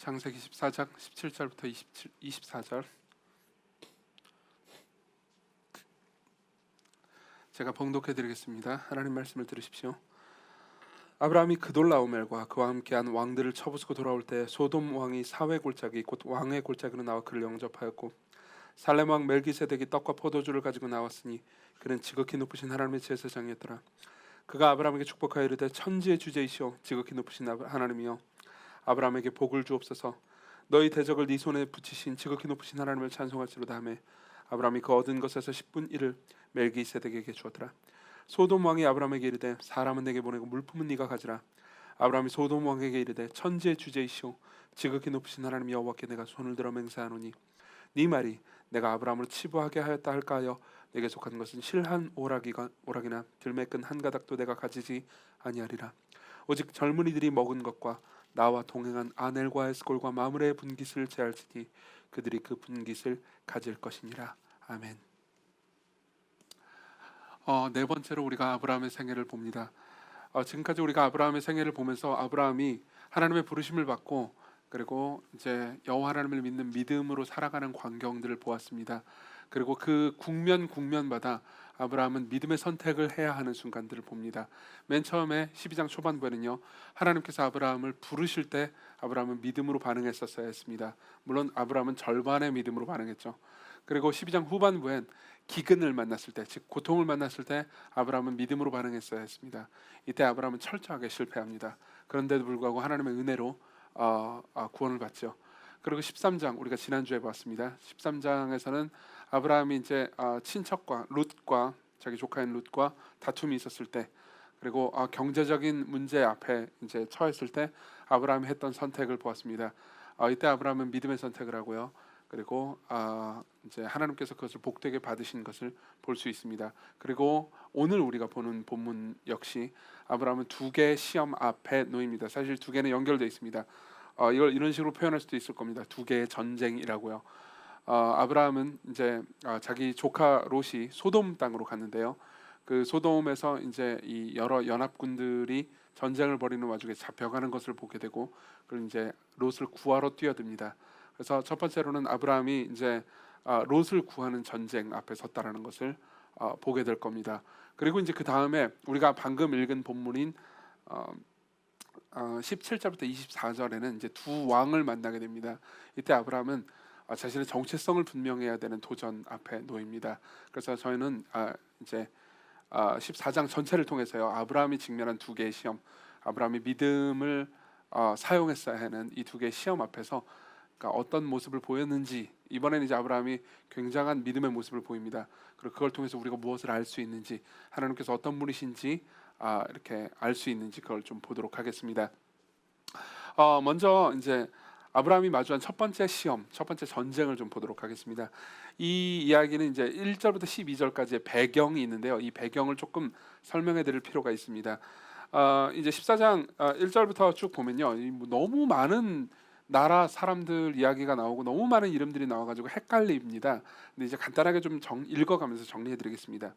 창세기 14장 17절부터 24절. 제가 봉독해 드리겠습니다. 하나님 말씀을 들으십시오. 아브라함이 그돌라오멜과 그와 함께한 왕들을 쳐부수고 돌아올 때 소돔 왕이 사회 골짜기 곧 왕의 골짜기로 나와 그를 영접하였고, 살렘 왕 멜기세덱이 떡과 포도주를 가지고 나왔으니 그는 지극히 높으신 하나님의 제사장이었더라. 그가 아브라함에게 축복하여 이르되 천지의 주제이시오 지극히 높으신 하나님이여, 아브라함에게 복을 주옵소서. 너희 대적을 네 손에 붙이신 지극히 높으신 하나님을 찬송할지로다 하며, 아브라함이 그 얻은 것에서 10분 1을 멜기세덱에게 주었더라. 소돔 왕이 아브라함에게 이르되 사람은 내게 보내고 물품은 네가 가지라. 아브라함이 소돔 왕에게 이르되 천지의 주제이시오 지극히 높으신 하나님 여호와께 내가 손을 들어 맹세하노니 네 말이 내가 아브라함을 치부하게 하였다 할까 하여 내게 속한 것은 실 한 오락이나 들매끈 한 가닥도 내가 가지지 아니하리라. 오직 젊은이들이 먹은 것과 나와 동행한 아넬과 에스골과 마므레의 분깃을 제할지니 그들이 그 분깃을 가질 것이니라. 아멘. 네 번째로 우리가 아브라함의 생애를 봅니다. 지금까지 우리가 아브라함의 생애를 보면서 아브라함이 하나님의 부르심을 받고 그리고 이제 여호와 하나님을 믿는 믿음으로 살아가는 광경들을 보았습니다. 그리고 그 국면마다 아브라함은 믿음의 선택을 해야 하는 순간들을 봅니다. 맨 처음에 12장 초반부에는요, 하나님께서 아브라함을 부르실 때 아브라함은 믿음으로 반응했었어야 했습니다. 물론 아브라함은 절반의 믿음으로 반응했죠. 그리고 12장 후반부엔 기근을 만났을 때, 즉 고통을 만났을 때 아브라함은 믿음으로 반응했어야 했습니다. 이때 아브라함은 철저하게 실패합니다. 그런데도 불구하고 하나님의 은혜로 구원을 받죠. 그리고 13장 우리가 지난주에 봤습니다. 13장에서는 아브라함이 이제 친척과 룻과 자기 조카인 룻과 다툼이 있었을 때, 그리고 경제적인 문제 앞에 이제 처했을 때 아브라함이 했던 선택을 보았습니다. 이때 아브라함은 믿음의 선택을 하고요. 그리고 이제 하나님께서 그것을 복되게 받으신 것을 볼 수 있습니다. 그리고 오늘 우리가 보는 본문 역시 아브라함은 두 개의 시험 앞에 놓입니다. 사실 두 개는 연결되어 있습니다. 이걸 이런 식으로 표현할 수도 있을 겁니다. 두 개의 전쟁이라고요. 아브라함은 이제 자기 조카 롯이 소돔 땅으로 갔는데요. 그 소돔에서 이제 이 여러 연합군들이 전쟁을 벌이는 와중에 잡혀가는 것을 보게 되고, 그리고 이제 롯을 구하러 뛰어듭니다. 그래서 첫 번째로는 아브라함이 이제 롯을 구하는 전쟁 앞에 섰다라는 것을 보게 될 겁니다. 그리고 이제 그 다음에 우리가 방금 읽은 본문인 17절부터 24절에는 이제 두 왕을 만나게 됩니다. 이때 아브라함은 자신의 정체성을 분명해야 되는 도전 앞에 놓입니다. 그래서 저희는 이제 14장 전체를 통해서요, 아브라함이 직면한 두 개의 시험, 아브라함이 믿음을 사용했어야 하는 이 두 개의 시험 앞에서 어떤 모습을 보였는지, 이번에는 이제 아브라함이 굉장한 믿음의 모습을 보입니다. 그리고 그걸 통해서 우리가 무엇을 알 수 있는지, 하나님께서 어떤 분이신지 이렇게 알 수 있는지 그걸 좀 보도록 하겠습니다. 먼저 이제 아브라함이 마주한 첫 번째 시험, 첫 번째 전쟁을 좀 보도록 하겠습니다. 이 이야기는 이제 1절부터 12절까지의 배경이 있는데요. 이 배경을 조금 설명해 드릴 필요가 있습니다. 이제 14장 1절부터 쭉 보면요, 너무 많은 나라 사람들 이야기가 나오고 너무 많은 이름들이 나와가지고 헷갈립니다. 근데 이제 간단하게 좀 읽어가면서 정리해드리겠습니다.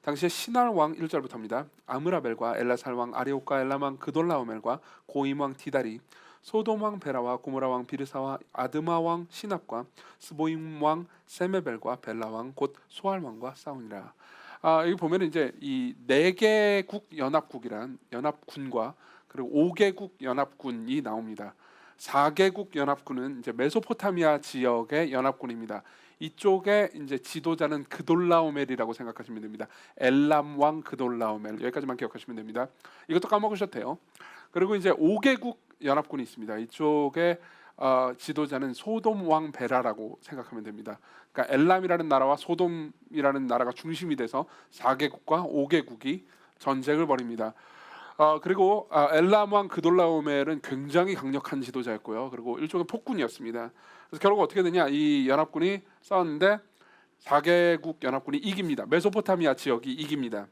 당시에 신할 왕 1절부터입니다. 아므라벨과 엘라살 왕 아리옥과 엘람 왕 그돌라오멜과 고임 왕 디다리, 소돔 왕 베라와 고모라 왕 비르사와 아드마 왕 시납과 스보임 왕 세메벨과 벨라 왕 곧 소알 왕과 싸우니라. 여기 보면 이제 이 4개국 연합국이란 연합군과 그리고 5개국 연합군이 나옵니다. 4개국 연합군은 이제 메소포타미아 지역의 연합군입니다. 이쪽에 이제 지도자는 그돌라오멜이라고 생각하시면 됩니다. 엘람 왕 그돌라오멜, 여기까지만 기억하시면 됩니다. 이것도 까먹으셔도 돼요. 그리고 이제 5개국 연합군이 있습니다. 이쪽에 지도자는 소돔 왕 베라라고 생각하면 됩니다. 그러니까 엘람이라는 나라와 소돔이라는 나라가 중심이 돼서 4개국과 5개국이 전쟁을 벌입니다. 그리고 엘람 왕 그돌라오멜은 굉장히 강력한 지도자였고요. 그리고 일종의 폭군이었습니다. 그래서 결국 어떻게 되냐, 이 연합군이 싸웠는데 4개국 연합군이 이깁니다. 메소포타미아 지역이 이깁니다.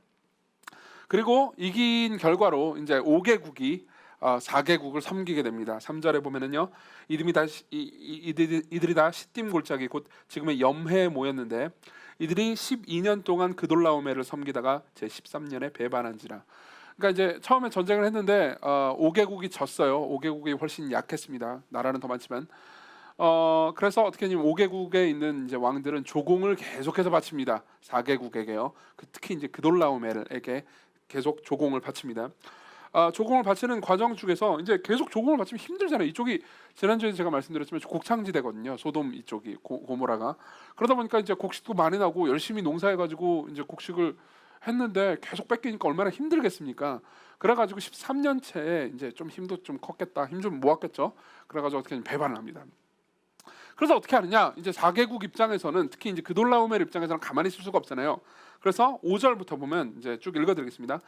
그리고 이긴 결과로 이제 5개국이 4개국을 섬기게 됩니다. 3절에 보면은요, 이들이 다 시딤 골짜기 곧 지금의 염해에 모였는데 이들이 12년 동안 그돌라오멜을 섬기다가 제 13년에 배반한지라. 그러니까 이제 처음에 전쟁을 했는데 5개국이 졌어요. 5개국이 훨씬 약했습니다. 나라는 더 많지만. 그래서 어떻게 하냐면 5개국에 있는 이제 왕들은 조공을 계속해서 바칩니다. 4개국에게요. 특히 이제 그돌라오멜에게 계속 조공을 바칩니다. 조공을 바치는 과정 중에서 이제 계속 조공을 바치면 힘들잖아요. 이쪽이 지난주에 제가 말씀드렸지만 곡창지대거든요. 소돔 이쪽이 고모라가. 그러다 보니까 이제 곡식도 많이 나고 열심히 농사해가지고 이제 곡식을 했는데 계속 뺏기니까 얼마나 힘들겠습니까? 그래가지고 13년째에 이제 좀 힘도 좀 컸겠다, 힘 좀 모았겠죠. 그래가지고 어떻게 하면 배반을 합니다. 그래서 어떻게 하느냐? 이제 4개국 입장에서는 특히 이제 그돌라오멜 입장에서는 가만히 있을 수가 없잖아요. 그래서 5절부터 보면 이제 쭉 읽어드리겠습니다.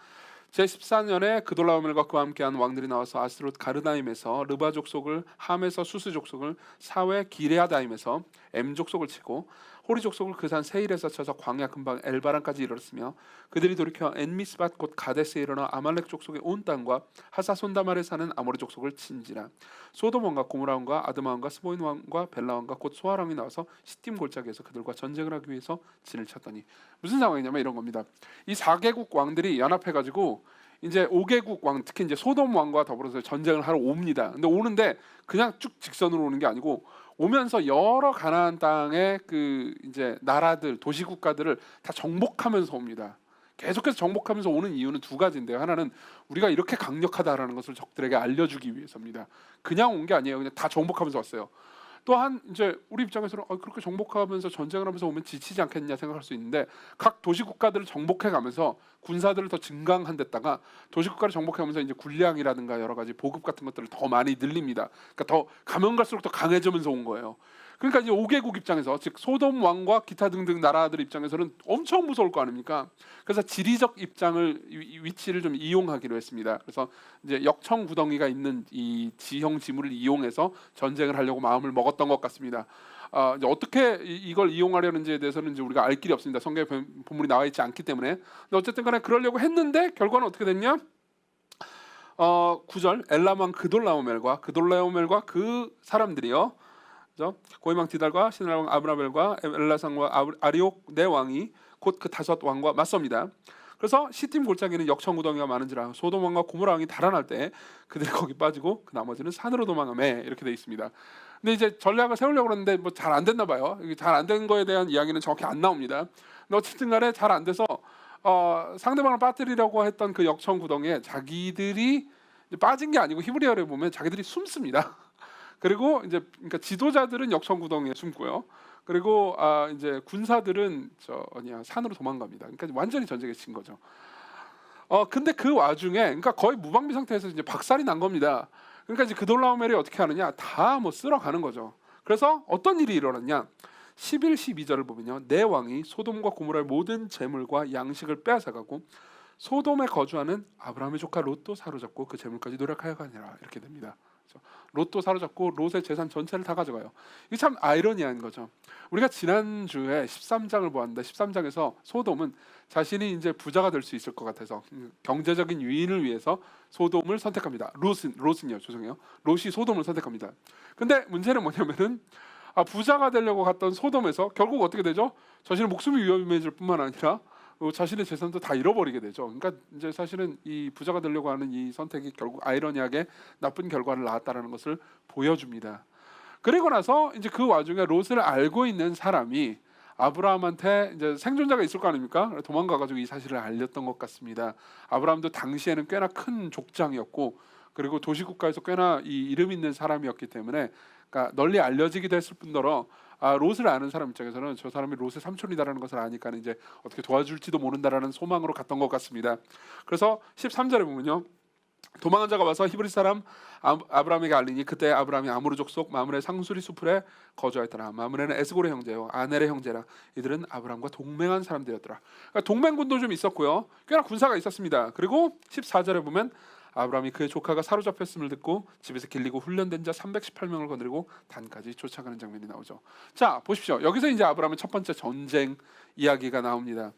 제14년에 그돌라오멜과 그와 함께한 왕들이 나와서 아스롯 가르나임에서 르바 족속을, 함에서 수스 족속을, 사웨 기레아다임에서 엠 족속을 치고 호리 족속을 그 산 세일에서 쳐서 광야 근방 엘바란까지 이르렀으며 그들이 돌이켜 엔미스밭 곧 가데스에 이르러 아말렉 족속의 온 땅과 하사손다말에 사는 아모리 족속을 친지라. 소돔 왕과 고모라 왕과 아드마 왕과 스보인 왕과 벨라 왕과 곧 소아 왕이 나와서 시팀 골짜기에서 그들과 전쟁을 하기 위해서 진을 쳤더니 무슨 상황이냐면 이런 겁니다. 이 4개국 왕들이 연합해가지고 이제 5개국 왕, 특히 이제 소돔 왕과 더불어서 전쟁을 하러 옵니다. 근데 오는데 그냥 쭉 직선으로 오는 게 아니고 오면서 여러 가나안 땅의 그 이제 나라들, 도시 국가들을 다 정복하면서 옵니다. 계속해서 정복하면서 오는 이유는 두 가지인데요. 하나는 우리가 이렇게 강력하다라는 것을 적들에게 알려주기 위해서입니다. 그냥 온 게 아니에요. 그냥 다 정복하면서 왔어요. 또한 이제 우리 입장에서는 그렇게 정복하면서 전쟁을 하면서 오면 지치지 않겠냐 생각할 수 있는데 각 도시 국가들을 정복해 가면서 군사들을 더 증강한댔다가 도시 국가를 정복하면서 이제 군량이라든가 여러 가지 보급 같은 것들을 더 많이 늘립니다. 그러니까 더 가면 갈수록 더 강해지면서 온 거예요. 그러니까 이제 5개국 입장에서 즉 소돔 왕과 기타 등등 나라들 입장에서는 엄청 무서울 거 아닙니까? 그래서 지리적 입장을 위치를 좀 이용하기로 했습니다. 그래서 이제 역청 구덩이가 있는 이 지형 지물을 이용해서 전쟁을 하려고 마음을 먹었던 것 같습니다. 이제 어떻게 이걸 이용하려는지에 대해서는 이제 우리가 알 길이 없습니다. 성경에 본문이 나와 있지 않기 때문에. 근데 어쨌든 간에 그러려고 했는데 결과는 어떻게 됐냐? 9절 엘람 왕 그돌라오멜과 그 사람들이요. 고이망 디달과 신할 왕 아브라벨과 엘라상과 아리옥 네 왕이 곧 그 5 왕과 맞섭니다. 그래서 시팀 골짜기는 역청구덩이가 많은지라 소돔 왕과 고모라 왕이 달아날 때 그들이 거기 빠지고 그 나머지는 산으로 도망하매 이렇게 되어 있습니다. 근데 이제 전략을 세우려고 그러는데 뭐 잘 안 됐나 봐요. 잘 안 된 거에 대한 이야기는 정확히 안 나옵니다. 근데 어쨌든 간에 잘 안 돼서 상대방을 빠뜨리려고 했던 그 역청구덩이에 자기들이 빠진 게 아니고 히브리어를 보면 자기들이 숨습니다. 그리고 이제 그러니까 지도자들은 역청구덩이에 숨고요. 그리고 이제 군사들은 산으로 도망갑니다. 그러니까 완전히 전쟁에 진 거죠. 근데 그 와중에 그러니까 거의 무방비 상태에서 이제 박살이 난 겁니다. 그러니까 이제 그돌라오멜이 어떻게 하느냐? 다 뭐 쓸어가는 거죠. 그래서 어떤 일이 일어났냐? 11, 12절을 보면요. 내 왕이 소돔과 고모라의 모든 재물과 양식을 빼앗아가고 소돔에 거주하는 아브라함의 조카 롯도 사로잡고 그 재물까지 노력하여 가니라 이렇게 됩니다. 롯도 사로잡고 롯의 재산 전체를 다 가져가요. 이게 참 아이러니한 거죠. 우리가 지난주에 13장을 보았는데 13장에서 소돔은 자신이 이제 부자가 될 수 있을 것 같아서 경제적인 유인을 위해서 소돔을 선택합니다. 롯은요, 죄송해요. 롯이 소돔을 선택합니다. 근데 문제는 뭐냐면은 부자가 되려고 갔던 소돔에서 결국 어떻게 되죠? 자신의 목숨이 위험해질 뿐만 아니라 자신의 재산도 다 잃어버리게 되죠. 그러니까 이제 사실은 이 부자가 되려고 하는 이 선택이 결국 아이러니하게 나쁜 결과를 낳았다라는 것을 보여줍니다. 그리고 나서 이제 그 와중에 롯을 알고 있는 사람이 아브라함한테 이제 생존자가 있을 거 아닙니까? 도망가가지고 이 사실을 알렸던 것 같습니다. 아브라함도 당시에는 꽤나 큰 족장이었고 그리고 도시국가에서 꽤나 이 이름 있는 사람이었기 때문에 그러니까 널리 알려지기도 했을 뿐더러 롯을 아는 사람 입장에서는 저 사람이 롯의 삼촌이다라는 것을 아니까 이제 어떻게 도와줄지도 모른다라는 소망으로 갔던 것 같습니다. 그래서 13절에 보면요. 도망한 자가 와서 히브리 사람 아브라함에게 알리니 그때 아브라함이 아모르 족속 마므레 상수리 수풀에 거주하였더라. 마므레는 에스골의 형제요 아넬의 형제라. 이들은 아브라함과 동맹한 사람들이었더라. 그러니까 동맹군도 좀 있었고요. 꽤나 군사가 있었습니다. 그리고 14절에 보면 아브라함이 그의 조카가 사로잡혔음을 듣고 집에서 길리고 훈련된 자 318명을 거느리고 단까지 쫓아가는 장면이 나오죠. 자, 보십시오. 여기서 이제 아브라함의 첫 번째 전쟁 이야기가 나옵니다.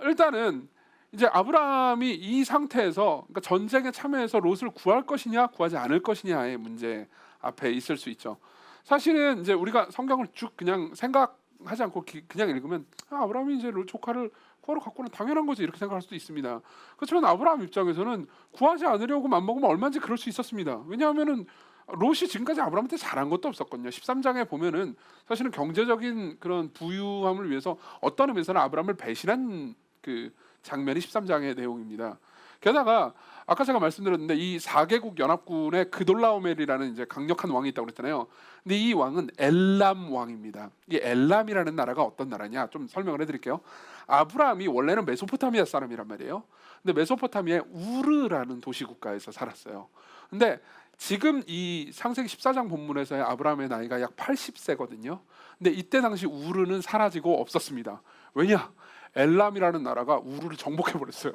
일단은 이제 아브라함이 이 상태에서 그러니까 전쟁에 참여해서 롯을 구할 것이냐 구하지 않을 것이냐의 문제 앞에 있을 수 있죠. 사실은 이제 우리가 성경을 쭉 그냥 생각하지 않고 그냥 읽으면 아브라함이 이제 롯 조카를 구하러 갔구나, 당연한 거지, 이렇게 생각할 수도 있습니다. 그렇지만 아브라함 입장에서는 구하지 않으려고 맘먹으면 얼마든지 그럴 수 있었습니다. 왜냐하면은 롯이 지금까지 아브라함한테 잘한 것도 없었거든요. 13장에 보면은 사실은 경제적인 그런 부유함을 위해서 어떤 의미에서는 아브라함을 배신한 그 장면이 13장의 내용입니다. 게다가 아까 제가 말씀드렸는데 이 4개국 연합군의 그돌라오멜이라는 이제 강력한 왕이 있다고 그랬잖아요. 근데 이 왕은 엘람 왕입니다. 이 엘람이라는 나라가 어떤 나라냐? 좀 설명을 해드릴게요. 아브라함이 원래는 메소포타미아 사람이란 말이에요. 근데 메소포타미아의 우르라는 도시 국가에서 살았어요. 근데 지금 이 창세기 14장 본문에서의 아브라함의 나이가 약 80세거든요. 근데 이때 당시 우르는 사라지고 없었습니다. 왜냐? 엘람이라는 나라가 우르를 정복해 버렸어요.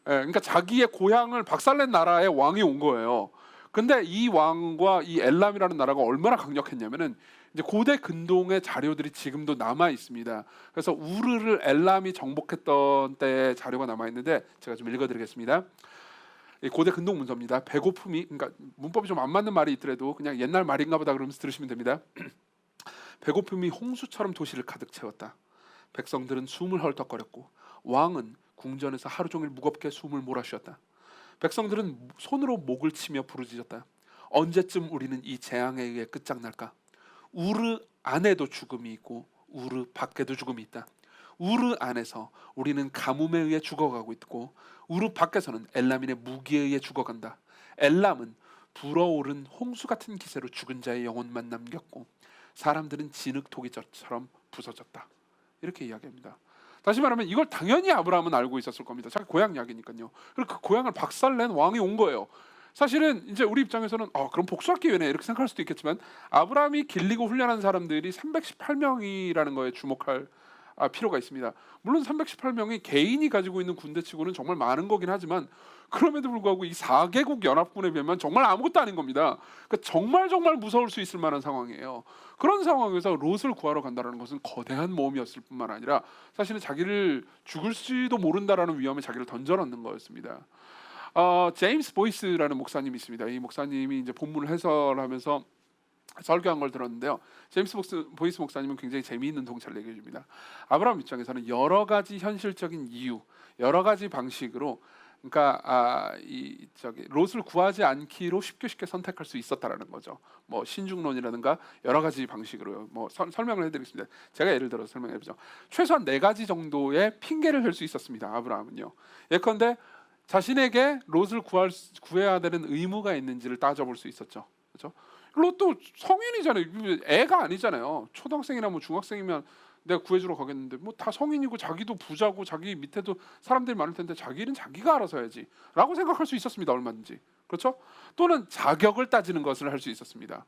그러니까 자기의 고향을 박살낸 나라의 왕이 온 거예요. 근데 이 왕과 이 엘람이라는 나라가 얼마나 강력했냐면은 이제 고대 근동의 자료들이 지금도 남아 있습니다. 그래서 우르를 엘람이 정복했던 때의 자료가 남아 있는데 제가 좀 읽어드리겠습니다. 고대 근동 문서입니다. 배고픔이, 그러니까 문법이 좀 안 맞는 말이 있더라도 그냥 옛날 말인가 보다 그러면서 들으시면 됩니다. 배고픔이 홍수처럼 도시를 가득 채웠다. 백성들은 숨을 헐떡거렸고 왕은 궁전에서 하루 종일 무겁게 숨을 몰아쉬었다. 백성들은 손으로 목을 치며 부르짖었다. 언제쯤 우리는 이 재앙에 의해 끝장날까? 우르 안에도 죽음이 있고 우르 밖에도 죽음이 있다. 우르 안에서 우리는 가뭄에 의해 죽어가고 있고 우르 밖에서는 엘람인의 무기에 의해 죽어간다. 엘람은 불어오른 홍수 같은 기세로 죽은 자의 영혼만 남겼고 사람들은 진흙토기처럼 부서졌다. 이렇게 이야기합니다. 다시 말하면 이걸 당연히 아브라함은 알고 있었을 겁니다. 자기 고향 이야기니까요. 그리고 그 고향을 박살낸 왕이 온 거예요. 사실은 이제 우리 입장에서는 그럼 복수할 기회네 이렇게 생각할 수도 있겠지만 아브라함이 길리고 훈련한 사람들이 318명이라는 거에 주목할 필요가 있습니다. 물론 318명이 개인이 가지고 있는 군대치고는 정말 많은 거긴 하지만 그럼에도 불구하고 이 4개국 연합군에 비하면 정말 아무것도 아닌 겁니다. 그러니까 정말 무서울 수 있을 만한 상황이에요. 그런 상황에서 롯을 구하러 간다는 것은 거대한 모험이었을 뿐만 아니라 사실은 자기를 죽을지도 모른다라는 위험에 자기를 던져넣는 거였습니다. 제임스 보이스라는 목사님이 있습니다. 이 목사님이 이제 본문을 해설하면서 설교한 걸 들었는데요. 제임스 보이스 목사님은 굉장히 재미있는 동찰을 얘기해 줍니다. 아브라함 입장에서는 여러 가지 현실적인 이유, 여러 가지 방식으로 그러니까 롯을 구하지 않기로 쉽게 선택할 수 있었다라는 거죠. 뭐 신중론이라든가 여러 가지 방식으로 뭐 설명을 해드리겠습니다. 제가 예를 들어서 설명해보죠. 최소한 4가지 정도의 핑계를 댈 수 있었습니다. 아브라함은요. 예컨대 자신에게 롯을 구해야 되는 의무가 있는지를 따져볼 수 있었죠. 그렇죠? 롯도 성인이잖아요. 애가 아니잖아요. 초등학생이나 뭐 중학생이면 내가 구해주러 가겠는데 뭐 다 성인이고 자기도 부자고 자기 밑에도 사람들이 많을 텐데 자기 일은 자기가 알아서 해야지 라고 생각할 수 있었습니다. 얼마든지. 그렇죠? 또는 자격을 따지는 것을 할 수 있었습니다.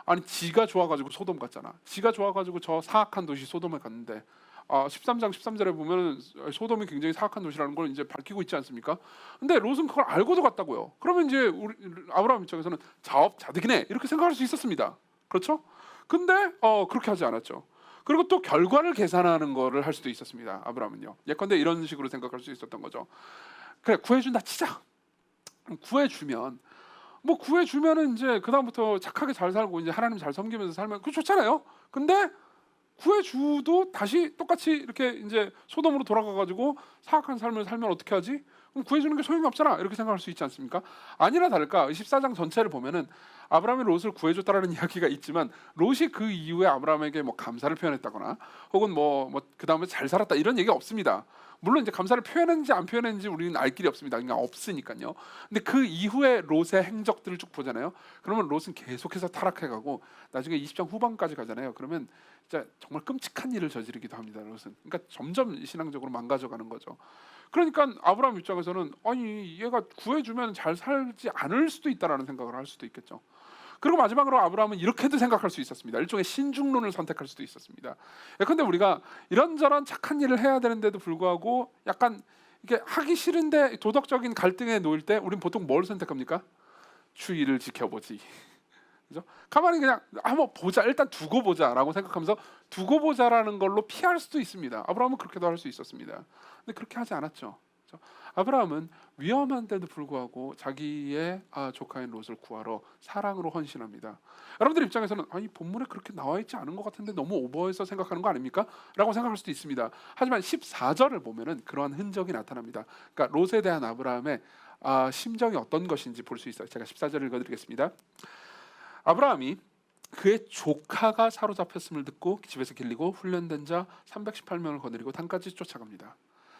아니 지가 좋아가지고 소돔 갔잖아. 지가 좋아가지고 저 사악한 도시 소돔에 갔는데 13장 13절에 보면 소돔이 굉장히 사악한 도시라는 걸 이제 밝히고 있지 않습니까? 근데 롯은 그걸 알고도 갔다고요. 그러면 이제 우리 아브라함 입장에서는 자업자득이네 이렇게 생각할 수 있었습니다. 그렇죠? 근데 그렇게 하지 않았죠. 그리고 또 결과를 계산하는 거를 할 수도 있었습니다. 아브라함은요. 예컨대 이런 식으로 생각할 수 있었던 거죠. 그래 구해준다 치자. 구해주면은 이제 그 다음부터 착하게 잘 살고 이제 하나님 잘 섬기면서 살면 그 좋잖아요. 근데 구해주도 다시 똑같이 이렇게 이제 소돔으로 돌아가가지고 사악한 삶을 살면 어떻게 하지? 그럼 구해주는 게 소용이 없잖아 이렇게 생각할 수 있지 않습니까? 아니나 다를까 14장 전체를 보면은 아브라함이 롯을 구해줬다라는 이야기가 있지만 롯이 그 이후에 아브라함에게 뭐 감사를 표현했다거나 혹은 그 다음에 잘 살았다 이런 얘기가 없습니다. 물론 이제 감사를 표현했는지 안 표현했는지 우리는 알 길이 없습니다. 그러니까 없으니까요. 근데 그 이후에 롯의 행적들을 쭉 보잖아요. 그러면 롯은 계속해서 타락해가고 나중에 20장 후반까지 가잖아요. 그러면 진짜 정말 끔찍한 일을 저지르기도 합니다. 롯은. 그러니까 점점 신앙적으로 망가져가는 거죠. 그러니까 아브라함 입장에서는 아니 얘가 구해주면 잘 살지 않을 수도 있다라는 생각을 할 수도 있겠죠. 그리고 마지막으로 아브라함은 이렇게도 생각할 수 있었습니다. 일종의 신중론을 선택할 수도 있었습니다. 예컨대 우리가 이런저런 착한 일을 해야 되는데도 불구하고 약간 이게 하기 싫은데 도덕적인 갈등에 놓일 때 우리는 보통 뭘 선택합니까? 추위를 지켜보지. 그죠? 가만히 그냥 한번 보자, 일단 두고 보자라고 생각하면서 두고 보자라는 걸로 피할 수도 있습니다. 아브라함은 그렇게도 할 수 있었습니다. 근데 그렇게 하지 않았죠. 그렇죠? 아브라함은 위험한데도 불구하고 자기의 조카인 롯을 구하러 사랑으로 헌신합니다. 여러분들 입장에서는 이 본문에 그렇게 나와 있지 않은 것 같은데 너무 오버해서 생각하는 거 아닙니까? 라고 생각할 수도 있습니다. 하지만 14절을 보면은 그러한 흔적이 나타납니다. 그러니까 롯에 대한 아브라함의 심정이 어떤 것인지 볼 수 있어요. 제가 14절 읽어드리겠습니다. 아브라함이 그의 조카가 사로잡혔음을 듣고 집에서 길리고 훈련된 자 318명을 거느리고 단까지 쫓아갑니다.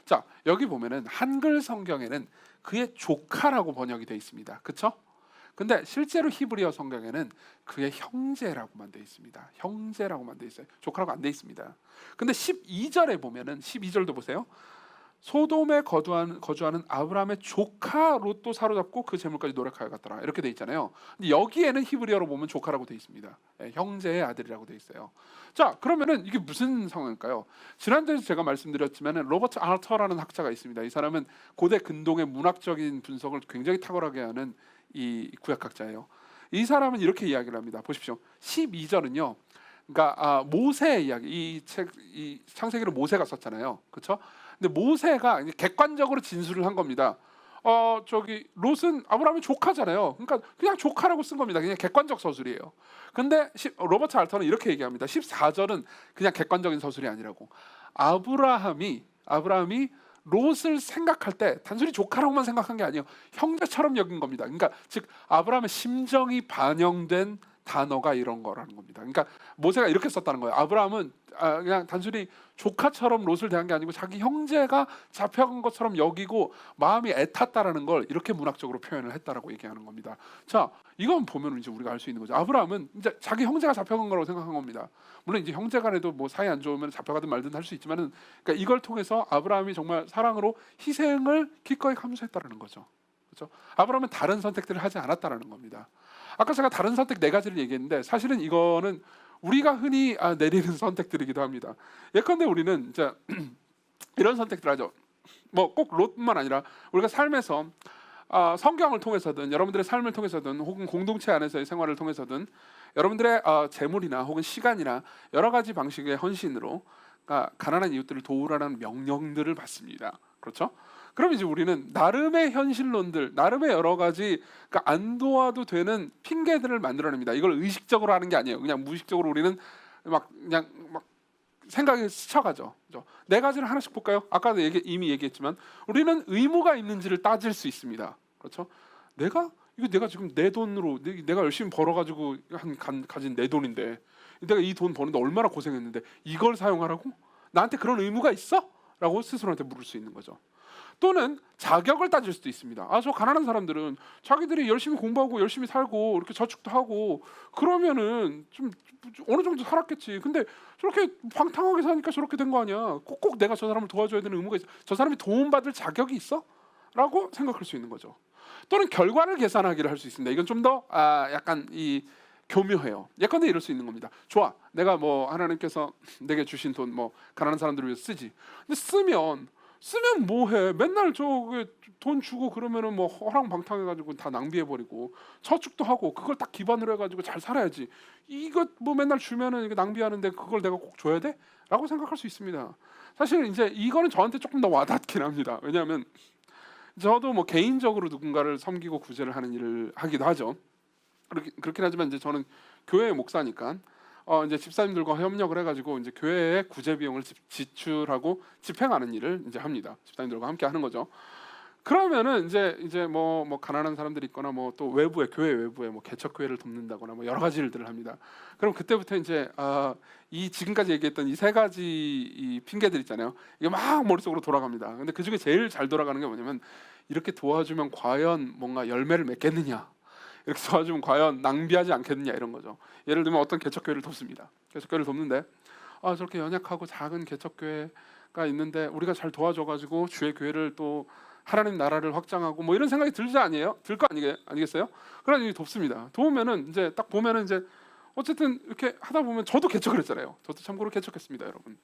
자, 여기 보면은 한글 성경에는 그의 조카라고 번역이 되어 있습니다. 그렇죠? 근데 실제로 히브리어 성경에는 그의 형제라고만 되어 있습니다. 형제라고만 되어 있어요. 조카라고 안 되어 있습니다. 근데 12절에 보면은 12절도 보세요. 소돔에 거주하는 아브라함의 조카 롯도 사로잡고 그 재물까지 노력하여 갔더라. 이렇게 돼 있잖아요. 근데 여기에는 히브리어로 보면 조카라고 돼 있습니다. 형제의 아들이라고 돼 있어요. 자, 그러면은 이게 무슨 상황일까요? 지난주에 제가 말씀드렸지만 로버트 알터라는 학자가 있습니다. 이 사람은 고대 근동의 문학적인 분석을 굉장히 탁월하게 하는 이 구약학자예요. 이 사람은 이렇게 이야기를 합니다. 보십시오. 12절은요. 그러니까 모세의 이야기, 이 창세기를 모세가 썼잖아요. 그렇죠? 근데 모세가 객관적으로 진술을 한 겁니다. 저기 롯은 아브라함의 조카잖아요. 그러니까 그냥 조카라고 쓴 겁니다. 그냥 객관적 서술이에요. 근데 로버트 알터는 이렇게 얘기합니다. 14절은 그냥 객관적인 서술이 아니라고. 아브라함이 롯을 생각할 때 단순히 조카라고만 생각한 게 아니에요. 형제처럼 여긴 겁니다. 그러니까 즉 아브라함의 심정이 반영된 단어가 이런 거라는 겁니다. 그러니까 모세가 이렇게 썼다는 거예요. 아브라함은 그냥 단순히 조카처럼 롯을 대한 게 아니고 자기 형제가 잡혀간 것처럼 여기고 마음이 애탔다라는 걸 이렇게 문학적으로 표현을 했다라고 얘기하는 겁니다. 자, 이건 보면 이제 우리가 알 수 있는 거죠. 아브라함은 이제 자기 형제가 잡혀간 거라고 생각한 겁니다. 물론 이제 형제간에도 뭐 사이 안 좋으면 잡혀가든 말든 할 수 있지만은, 그러니까 이걸 통해서 아브라함이 정말 사랑으로 희생을 기꺼이 감수했다라는 거죠. 그렇죠? 아브라함은 다른 선택들을 하지 않았다라는 겁니다. 아까 제가 다른 선택 4가지를 얘기했는데 사실은 이거는 우리가 흔히 내리는 선택들이기도 합니다. 예컨대 우리는 이제 이런 선택들 하죠. 뭐 꼭 롯뿐만 아니라 우리가 삶에서 성경을 통해서든 여러분들의 삶을 통해서든 혹은 공동체 안에서의 생활을 통해서든 여러분들의 재물이나 혹은 시간이나 여러 가지 방식의 헌신으로 가난한 이웃들을 도우라는 명령들을 받습니다. 그렇죠? 그럼 이제 우리는 나름의 현실론들, 나름의 여러 가지 안 도와도 되는 핑계들을 만들어냅니다. 이걸 의식적으로 하는 게 아니에요. 그냥 무의식적으로 우리는 그냥 생각이 스쳐가죠. 그렇죠? 4가지를 하나씩 볼까요? 아까도 이미 얘기했지만 우리는 의무가 있는지를 따질 수 있습니다. 그렇죠? 내가 지금 내 돈으로 내가 열심히 벌어가지고 가진 내 돈인데 내가 이 돈 버는데 얼마나 고생했는데 이걸 사용하라고? 나한테 그런 의무가 있어? 라고 스스로한테 물을 수 있는 거죠. 또는 자격을 따질 수도 있습니다. 저 가난한 사람들은 자기들이 열심히 공부하고 열심히 살고 이렇게 저축도 하고 그러면은 좀 어느 정도 살았겠지. 근데 저렇게 방탕하게 사니까 저렇게 된 거 아니야. 꼭 내가 저 사람을 도와줘야 되는 의무가 있어. 저 사람이 도움받을 자격이 있어? 라고 생각할 수 있는 거죠. 또는 결과를 계산하기를 할 수 있습니다. 이건 좀 더 약간 교묘해요. 예컨대 이럴 수 있는 겁니다. 좋아, 내가 뭐 하나님께서 내게 주신 돈 뭐 가난한 사람들을 위해서 쓰지. 근데 쓰면 뭐해? 맨날 돈 주고 그러면은 뭐 허랑방탕해가지고 다 낭비해버리고 저축도 하고 그걸 딱 기반으로 해가지고 잘 살아야지. 이것 뭐 맨날 주면은 이거 낭비하는데 그걸 내가 꼭 줘야 돼? 라고 생각할 수 있습니다. 사실 이제 이거는 저한테 조금 더 와닿긴 합니다. 왜냐하면 저도 뭐 개인적으로 누군가를 섬기고 구제를 하는 일을 하기도 하죠. 그렇긴 하지만 이제 저는 교회 목사니까 이제 집사님들과 협력을 해가지고 이제 교회의 구제 비용을 지출하고 집행하는 일을 이제 합니다. 집사님들과 함께 하는 거죠. 그러면은 이제 뭐 가난한 사람들이 있거나 뭐 또 교회 외부에 뭐 개척 교회를 돕는다거나 뭐 여러 가지 일들을 합니다. 그럼 그때부터 이제 이 지금까지 얘기했던 이 3가지 이 핑계들 있잖아요. 이게 막 머릿속으로 돌아갑니다. 근데 그 중에 제일 잘 돌아가는 게 뭐냐면 이렇게 도와주면 과연 뭔가 열매를 맺겠느냐? 이렇게 도와주면 과연 낭비하지 않겠느냐 이런 거죠. 예를 들면 어떤 개척교회를 돕습니다. 개척교회를 돕는데 저렇게 연약하고 작은 개척교회가 있는데 우리가 잘 도와줘가지고 주의 교회를 또 하나님 나라를 확장하고 뭐 이런 생각이 들 거 아니겠어요? 그러니 돕습니다. 도우면은 이제 딱 보면은 이제 어쨌든 이렇게 하다 보면 저도 개척을 했잖아요. 저도 참고로 개척했습니다, 여러분.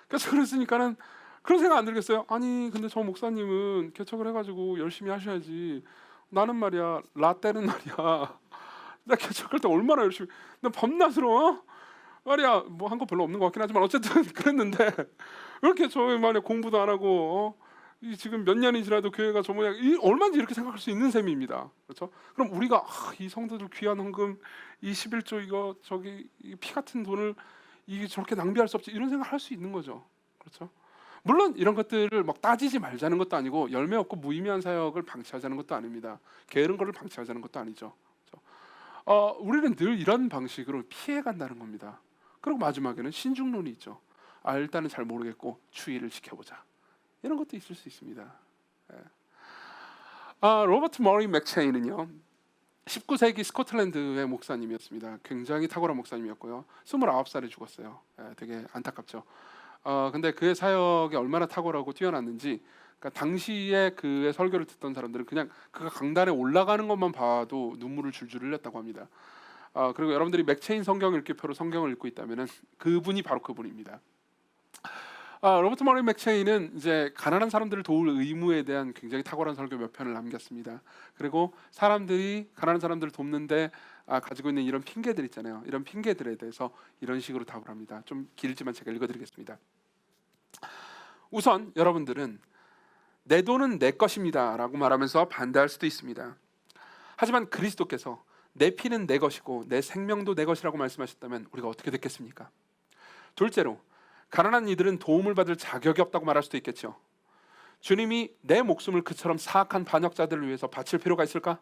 개척을 했으니까는 그런 생각 안 들겠어요? 아니 근데 저 목사님은 개척을 해가지고 열심히 하셔야지. 나는 말이야 라떼는 말이야 나 개척할 때 얼마나 열심히 나 밤낮으로 말이야 뭐 한 거 별로 없는 것 같긴 하지만 어쨌든 그랬는데 왜 이렇게 저 말이야 공부도 안 하고 이 지금 몇 년이 지나도 교회가 저 모양, 이 얼마든지 이렇게 생각할 수 있는 셈입니다. 그렇죠? 그럼 우리가 이 성도들 귀한 헌금, 이 11조 이거 저기 피 같은 돈을 이게 저렇게 낭비할 수 없지, 이런 생각을 할 수 있는 거죠. 그렇죠? 물론 이런 것들을 막 따지지 말자는 것도 아니고 열매 없고 무의미한 사역을 방치하자는 것도 아닙니다. 게으른 거를 방치하자는 것도 아니죠. 그렇죠? 우리는 늘 이런 방식으로 피해 간다는 겁니다. 그리고 마지막에는 신중론이 있죠. 일단은 잘 모르겠고 추이를 지켜보자, 이런 것도 있을 수 있습니다. 예. 로버트 머리 맥체인은요, 19세기 스코틀랜드의 목사님이었습니다. 굉장히 탁월한 목사님이었고요. 29살에 죽었어요. 되게 안타깝죠. 근데 그의 사역이 얼마나 탁월하고 뛰어났는지, 그러니까 당시에 그의 설교를 듣던 사람들은 그냥 그가 강단에 올라가는 것만 봐도 눈물을 줄줄 흘렸다고 합니다. 그리고 여러분들이 맥체인 성경 읽기표로 성경을 읽고 있다면은 그분이 바로 그분입니다. 로버트 머리 맥체인은 이제 가난한 사람들을 도울 의무에 대한 굉장히 탁월한 설교 몇 편을 남겼습니다. 그리고 사람들이 가난한 사람들을 돕는데 가지고 있는 이런 핑계들 있잖아요. 이런 핑계들에 대해서 이런 식으로 답을 합니다. 좀 길지만 제가 읽어드리겠습니다. 우선 여러분들은 내 돈은 내 것입니다 라고 말하면서 반대할 수도 있습니다. 하지만 그리스도께서 내 피는 내 것이고 내 생명도 내 것이라고 말씀하셨다면 우리가 어떻게 됐겠습니까? 둘째로, 가난한 이들은 도움을 받을 자격이 없다고 말할 수도 있겠죠. 주님이 내 목숨을 그처럼 사악한 반역자들을 위해서 바칠 필요가 있을까?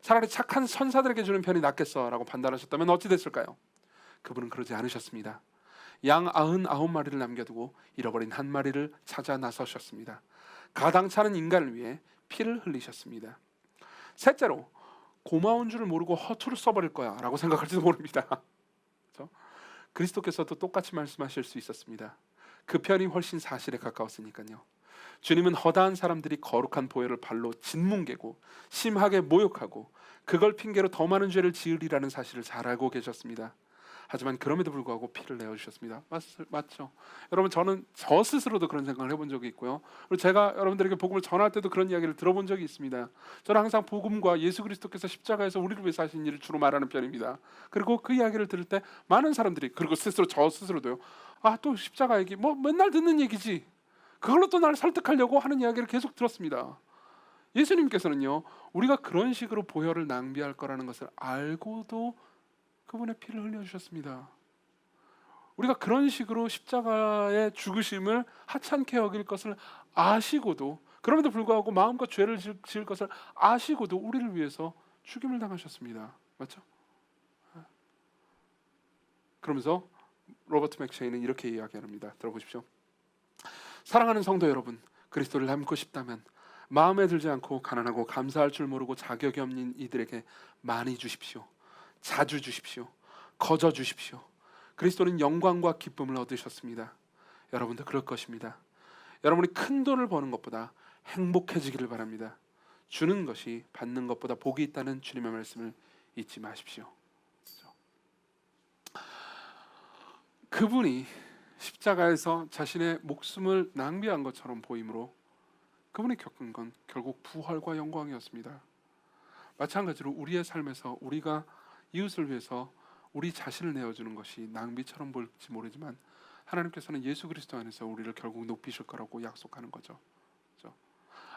차라리 착한 선사들에게 주는 편이 낫겠어 라고 판단하셨다면 어찌 됐을까요? 그분은 그러지 않으셨습니다. 양 99마리를 남겨두고 잃어버린 한 마리를 찾아 나서셨습니다. 가당치 않은 인간을 위해 피를 흘리셨습니다. 셋째로, 고마운 줄을 모르고 허투루 써버릴 거야 라고 생각할지도 모릅니다. 그렇죠? 그리스도께서도 똑같이 말씀하실 수 있었습니다. 그 편이 훨씬 사실에 가까웠으니까요. 주님은 허다한 사람들이 거룩한 보혈을 발로 짓뭉개고 심하게 모욕하고 그걸 핑계로 더 많은 죄를 지으리라는 사실을 잘 알고 계셨습니다. 하지만 그럼에도 불구하고 피를 내어주셨습니다. 맞죠? 여러분, 저는 저 스스로도 그런 생각을 해본 적이 있고요. 그리고 제가 여러분들에게 복음을 전할 때도 그런 이야기를 들어본 적이 있습니다. 저는 항상 복음과 예수 그리스도께서 십자가에서 우리를 위해서 하신 일을 주로 말하는 편입니다. 그리고 그 이야기를 들을 때 많은 사람들이, 그리고 스스로 저 스스로도요, 또 십자가 얘기 뭐 맨날 듣는 얘기지, 그걸로 또 나를 설득하려고 하는 이야기를 계속 들었습니다. 예수님께서는요, 우리가 그런 식으로 보혈을 낭비할 거라는 것을 알고도 그분의 피를 흘려주셨습니다. 우리가 그런 식으로 십자가의 죽으심을 하찮게 여길 것을 아시고도, 그럼에도 불구하고 마음껏 죄를 지을 것을 아시고도 우리를 위해서 죽임을 당하셨습니다. 맞죠? 그러면서 로버트 맥체인은 이렇게 이야기합니다. 들어보십시오. 사랑하는 성도 여러분, 그리스도를 닮고 싶다면 마음에 들지 않고 가난하고 감사할 줄 모르고 자격이 없는 이들에게 많이 주십시오. 자주 주십시오. 거저 주십시오. 그리스도는 영광과 기쁨을 얻으셨습니다. 여러분도 그럴 것입니다. 여러분이 큰 돈을 버는 것보다 행복해지기를 바랍니다. 주는 것이 받는 것보다 복이 있다는 주님의 말씀을 잊지 마십시오. 그분이 십자가에서 자신의 목숨을 낭비한 것처럼 보이므로 그분이 겪은 건 결국 부활과 영광이었습니다. 마찬가지로 우리의 삶에서 우리가 이웃을 위해서 우리 자신을 내어주는 것이 낭비처럼 보일지 모르지만 하나님께서는 예수 그리스도 안에서 우리를 결국 높이실 거라고 약속하는 거죠. 그렇죠?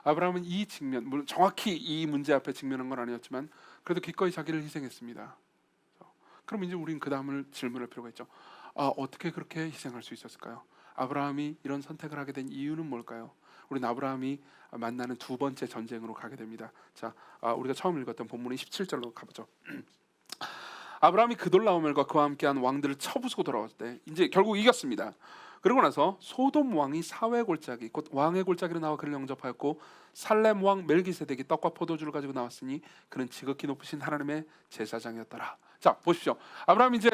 아브라함은 이 직면, 물론 정확히 이 문제 앞에 직면한 건 아니었지만 그래도 기꺼이 자기를 희생했습니다. 그렇죠? 그럼 이제 우리는 그 다음을 질문할 필요가 있죠. 어떻게 그렇게 희생할 수 있었을까요? 아브라함이 이런 선택을 하게 된 이유는 뭘까요? 우리는 아브라함이 만나는 두 번째 전쟁으로 가게 됩니다. 자, 우리가 처음 읽었던 본문의 17절로 가보죠. 아브라함이 그돌라오멜과 그와 함께한 왕들을 쳐부수고 돌아왔을 때 이제 결국 이겼습니다. 그러고 나서 소돔 왕이 사회 골짜기, 곧 왕의 골짜기로 나와 그를 영접하였고 살렘 왕 멜기세덱이 떡과 포도주를 가지고 나왔으니 그는 지극히 높으신 하나님의 제사장이었더라. 자, 보십시오. 아브라함이 이제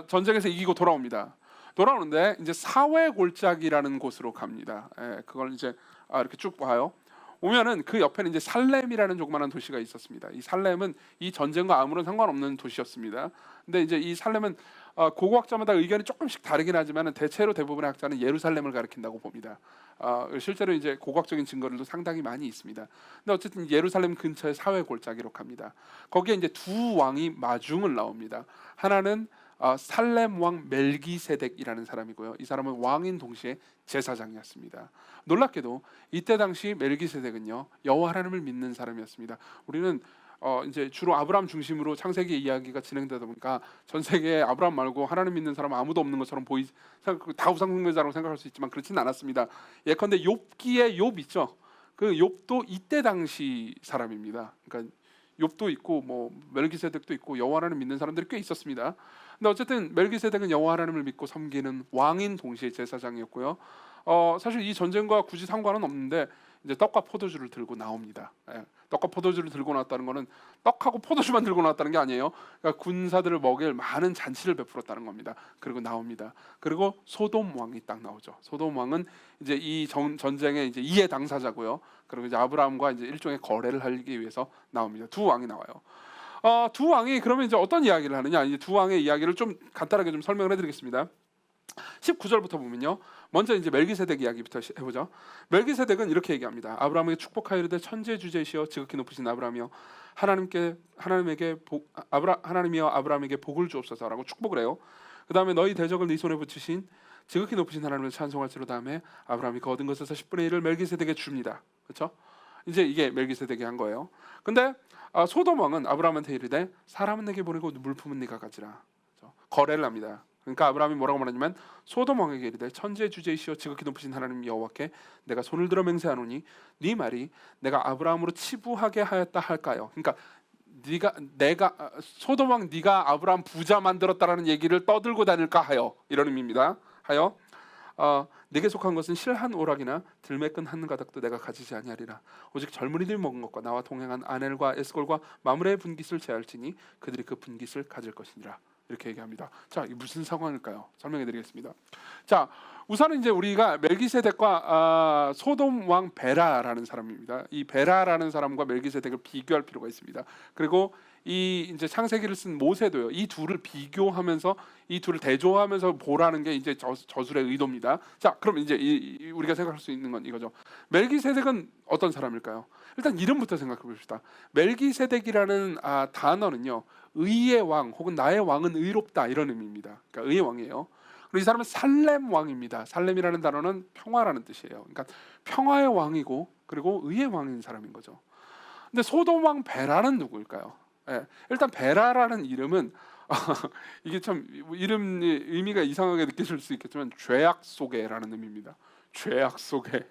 전쟁에서 이기고 돌아옵니다. 돌아오는데 이제 사회 골짜기라는 곳으로 갑니다. 그걸 이제 이렇게 쭉 봐요. 오면은 그 옆에는 이제 살렘이라는 조그마한 도시가 있었습니다. 이 살렘은 이 전쟁과 아무런 상관없는 도시였습니다. 근데 이제 이 살렘은 고고학자마다 의견이 조금씩 다르긴 하지만 대체로 대부분의 학자는 예루살렘을 가리킨다고 봅니다. 실제로 이제 고고학적인 증거들도 상당히 많이 있습니다. 근데 어쨌든 예루살렘 근처의 사회 골짜기로 갑니다. 거기에 이제 두 왕이 마중을 나옵니다. 하나는 살렘 왕 멜기세덱이라는 사람이고요. 이 사람은 왕인 동시에 제사장이었습니다. 놀랍게도 이때 당시 멜기세덱은요 여호와 하나님을 믿는 사람이었습니다. 우리는 이제 주로 아브라함 중심으로 창세기 이야기가 진행되다 보니까 전 세계에 아브라함 말고 하나님 믿는 사람 아무도 없는 것처럼 다 우상숭배자라고 생각할 수 있지만 그렇지는 않았습니다. 예컨대 욥기의 욥 있죠. 그 욥도 이때 당시 사람입니다. 그러니까 욥도 있고 뭐 멜기세덱도 있고 여호와 하나님 믿는 사람들이 꽤 있었습니다. 근데 어쨌든 멜기세덱은 여호와 하나님을 믿고 섬기는 왕인 동시에 제사장이었고요. 사실 이 전쟁과 굳이 상관은 없는데 이제 떡과 포도주를 들고 나옵니다. 떡과 포도주를 들고 나왔다는 것은 떡하고 포도주만 들고 나왔다는 게 아니에요. 그러니까 군사들을 먹일 많은 잔치를 베풀었다는 겁니다. 그리고 나옵니다. 그리고 소돔 왕이 딱 나오죠. 소돔 왕은 이제 이 전쟁의 이제 이해 당사자고요. 그리고 이제 아브라함과 이제 일종의 거래를 하기 위해서 나옵니다. 두 왕이 나와요. 두 왕이 그러면 이제 어떤 이야기를 하느냐? 이제 두 왕의 이야기를 좀 간단하게 좀 설명을 해드리겠습니다. 19절부터 보면요. 먼저 이제 멜기세덱 이야기부터 해보죠. 멜기세덱은 이렇게 얘기합니다. 아브라함에게 축복하이르되 천지의 주제시여 지극히 높으신 아브라함이여 하나님이여 아브라함에게 복을 주옵소서라고 축복을 해요. 그 다음에 너희 대적을 네 손에 붙이신 지극히 높으신 하나님을 찬송할지로 다음에 아브라함이 그 얻은 것에서 10분의 1을 멜기세덱에게 줍니다. 그렇죠? 이제 이게 멜기세덱이 한 거예요. 근데 소돔 왕은 아브라함한테 이르되 사람은 내게 보내고 물품은 네가 가지라. 그렇죠? 거래를 합니다. 그러니까 아브라함이 뭐라고 말하냐면 소돔 왕에게 이르되 천지의 주제이시여 지극히 높으신 하나님 여호와께 내가 손을 들어 맹세하노니 네 말이 내가 아브라함으로 치부하게 하였다 할까요? 그러니까 소돔 왕 네가 아브라함 부자 만들었다라는 얘기를 떠들고 다닐까 하여 이런 의미입니다. 하여 내게 속한 것은 실한 오락이나 들매끈 한 가닥도 내가 가지지 아니하리라. 오직 젊은이들이 먹은 것과 나와 동행한 아넬과 에스골과 마므레의 분깃을 제할지니 그들이 그 분깃을 가질 것이니라. 이렇게 얘기합니다. 자, 이게 무슨 상황일까요? 설명해드리겠습니다. 자, 우선은 이제 우리가 멜기세덱과 소돔 왕 베라라는 사람입니다. 이 베라라는 사람과 멜기세덱을 비교할 필요가 있습니다. 그리고 이 이제 창세기를 쓴 모세도요. 이 둘을 비교하면서 이 둘을 대조하면서 보라는 게 이제 저술의 의도입니다. 자, 그럼 이제 우리가 생각할 수 있는 건 이거죠. 멜기세덱은 어떤 사람일까요? 일단 이름부터 생각해 봅시다. 멜기세덱이라는 단어는요. 의의 왕 혹은 나의 왕은 의롭다 이런 의미입니다. 그러니까 의의 왕이에요. 그리고 이 사람은 살렘 왕입니다. 살렘이라는 단어는 평화라는 뜻이에요. 그러니까 평화의 왕이고 그리고 의의 왕인 사람인 거죠. 근데 소돔 왕 베라는 누구일까요? 일단 베라라는 이름은 이게 참 이름 의미가 이상하게 느껴질 수 있겠지만 죄악 속에라는 의미입니다. 죄악 속에.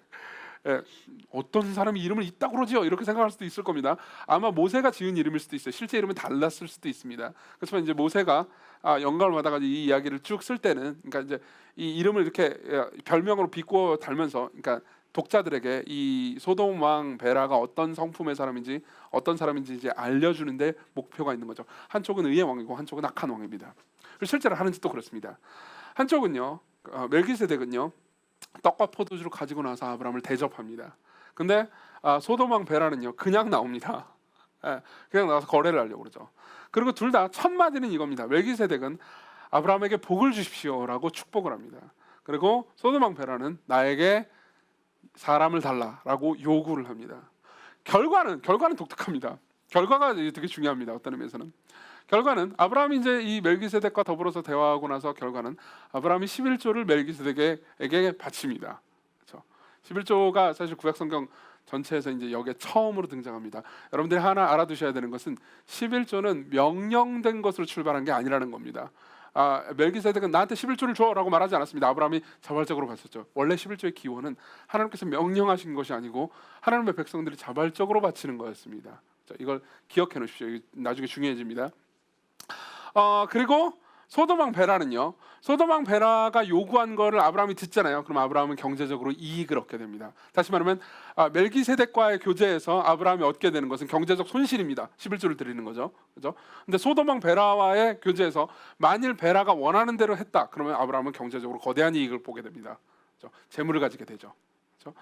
어떤 사람이 이름을 이따 그러지요? 이렇게 생각할 수도 있을 겁니다. 아마 모세가 지은 이름일 수도 있어요. 실제 이름은 달랐을 수도 있습니다. 그렇지만 이제 모세가 영감을 받아가지고 이 이야기를 쭉 쓸 때는, 그러니까 이제 이 이름을 이렇게 별명으로 비꼬 달면서, 그러니까 독자들에게 이 소돔 왕 베라가 어떤 성품의 사람인지 어떤 사람인지 이제 알려주는데 목표가 있는 거죠. 한쪽은 의의 왕이고 한쪽은 악한 왕입니다. 그리고 실제로 하는 짓도 그렇습니다. 한쪽은요, 멜기세덱은요, 떡과 포도주를 가지고 나서 아브라함을 대접합니다. 근데 소돔 왕 베라는요 그냥 나옵니다. 그냥 나와서 거래를 하려고 그러죠. 그리고 둘 다 첫 마디는 이겁니다. 멜기세덱은 아브라함에게 복을 주십시오라고 축복을 합니다. 그리고 소돔 왕 베라는 나에게 사람을 달라라고 요구를 합니다. 결과는 독특합니다. 결과가 되게 중요합니다. 어떤 의미에서는 결과는 아브라함이 이제 이 멜기세덱과 더불어서 대화하고 나서 결과는 아브라함이 11조를 멜기세덱에게 바칩니다. 그렇죠? 11조가 사실 구약성경 전체에서 이제 여기에 처음으로 등장합니다. 여러분들이 하나 알아두셔야 되는 것은 11조는 명령된 것으로 출발한 게 아니라는 겁니다. 멜기세덱은 나한테 11조를 줘라고 말하지 않았습니다. 아브라함이 자발적으로 바쳤죠. 원래 11조의 기원은 하나님께서 명령하신 것이 아니고 하나님의 백성들이 자발적으로 바치는 거였습니다. 자, 이걸 기억해 놓으십시오. 나중에 중요해집니다. 그리고 소돔 왕 베라는요. 소돔 왕 베라가 요구한 거를 아브라함이 듣잖아요. 그럼 아브라함은 경제적으로 이익을 얻게 됩니다. 다시 말하면 멜기세덱과의 교제에서 아브라함이 얻게 되는 것은 경제적 손실입니다. 11조를 드리는 거죠. 그죠? 근데 소돔 왕 베라와의 교제에서 만일 베라가 원하는 대로 했다. 그러면 아브라함은 경제적으로 거대한 이익을 보게 됩니다. 그죠? 재물을 가지게 되죠. 그죠?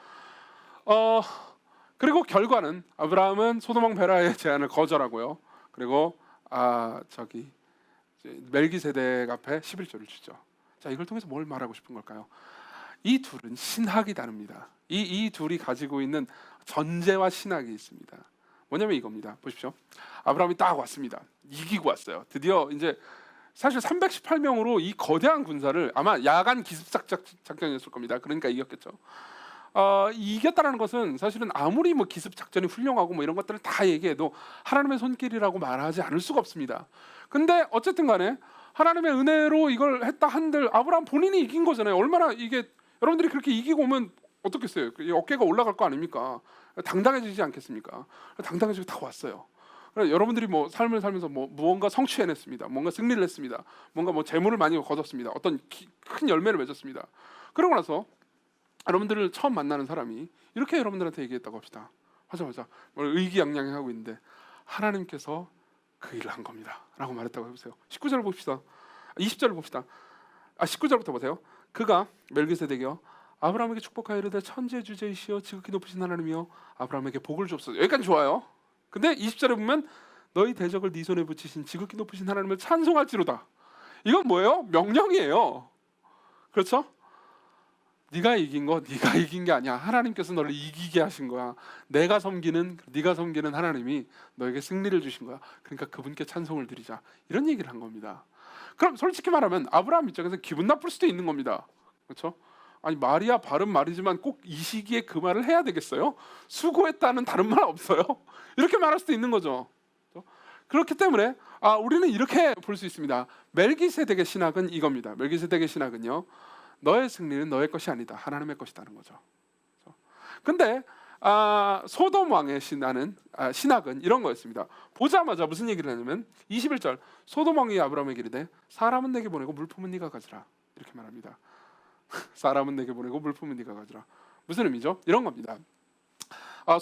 그리고 결과는 아브라함은 소돔 왕 베라의 제안을 거절하고요. 그리고 멜기세덱 앞에 11조를 주죠. 자, 이걸 통해서 뭘 말하고 싶은 걸까요? 이 둘은 신학이 다릅니다. 이 둘이 가지고 있는 전제와 신학이 있습니다. 뭐냐면 이겁니다. 보십시오. 아브라함이 딱 왔습니다. 이기고 왔어요. 드디어 이제 사실 318명으로 이 거대한 군사를 아마 야간 기습 작전이었을 겁니다. 그러니까 이겼겠죠. 이겼다라는 것은 사실은 아무리 뭐 기습 작전이 훌륭하고 뭐 이런 것들을 다 얘기해도 하나님의 손길이라고 말하지 않을 수가 없습니다. 근데 어쨌든 간에 하나님의 은혜로 이걸 했다 한들 아브라함 본인이 이긴 거잖아요. 얼마나 이게 여러분들이 그렇게 이기고 오면 어떻겠어요? 어깨가 올라갈 거 아닙니까? 당당해지지 않겠습니까? 당당해지고 다 왔어요. 여러분들이 뭐 삶을 살면서 뭐 무언가 성취해냈습니다. 뭔가 승리를 했습니다. 뭔가 뭐 재물을 많이 거뒀습니다. 어떤 큰 열매를 맺었습니다. 그러고 나서 여러분들을 처음 만나는 사람이 이렇게 여러분들한테 얘기했다고 합시다. 하자마자 의기양양하고 있는데 하나님께서 그 일을 한 겁니다 라고 말했다고 해보세요. 19절 봅시다. 20절을 봅시다. 19절부터 보세요. 그가 멜기세덱이여 아브라함에게 축복하여 이르되 천지의 주제이시여 지극히 높으신 하나님이여 아브라함에게 복을 주옵소서. 여기까지 좋아요. 근데 20절에 보면 너희 대적을 네 손에 붙이신 지극히 높으신 하나님을 찬송할지로다. 이건 뭐예요? 명령이에요. 그렇죠? 네가 이긴 거 네가 이긴 게 아니야. 하나님께서 너를 이기게 하신 거야. 네가 섬기는 하나님이 너에게 승리를 주신 거야. 그러니까 그분께 찬송을 드리자. 이런 얘기를 한 겁니다. 그럼 솔직히 말하면 아브라함 입장에서 기분 나쁠 수도 있는 겁니다. 그렇죠? 아니 말이야 바른 말이지만 꼭 이 시기에 그 말을 해야 되겠어요? 수고했다는 다른 말 없어요? 이렇게 말할 수도 있는 거죠. 그렇기 때문에 우리는 이렇게 볼 수 있습니다. 멜기세덱의 신학은 이겁니다. 멜기세덱의 신학은요, 너의 승리는 너의 것이 아니다. 하나님의 것이라는 거죠. 근데 소돔 왕의 신학은 이런 거였습니다. 보자마자 무슨 얘기를 하냐면 21절 소돔 왕이 아브라함에게 이르되 사람은 내게 보내고 물품은 네가 가지라. 이렇게 말합니다. 사람은 내게 보내고 물품은 네가 가지라. 무슨 의미죠? 이런 겁니다.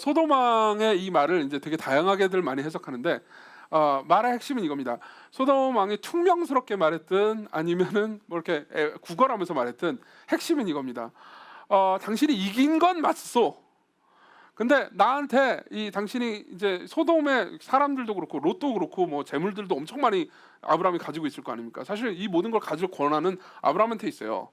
소돔 왕의 이 말을 이제 되게 다양하게들 많이 해석하는데 말의 핵심은 이겁니다. 소돔 왕이 퉁명스럽게 말했든 아니면은 뭐 이렇게 구걸하면서 말했든 핵심은 이겁니다. 당신이 이긴 건 맞소. 근데 나한테 당신이 이제 소돔의 사람들도 그렇고 롯도 그렇고 뭐 재물들도 엄청 많이 아브라함이 가지고 있을 거 아닙니까? 사실 이 모든 걸 가질 권한은 아브라함한테 있어요.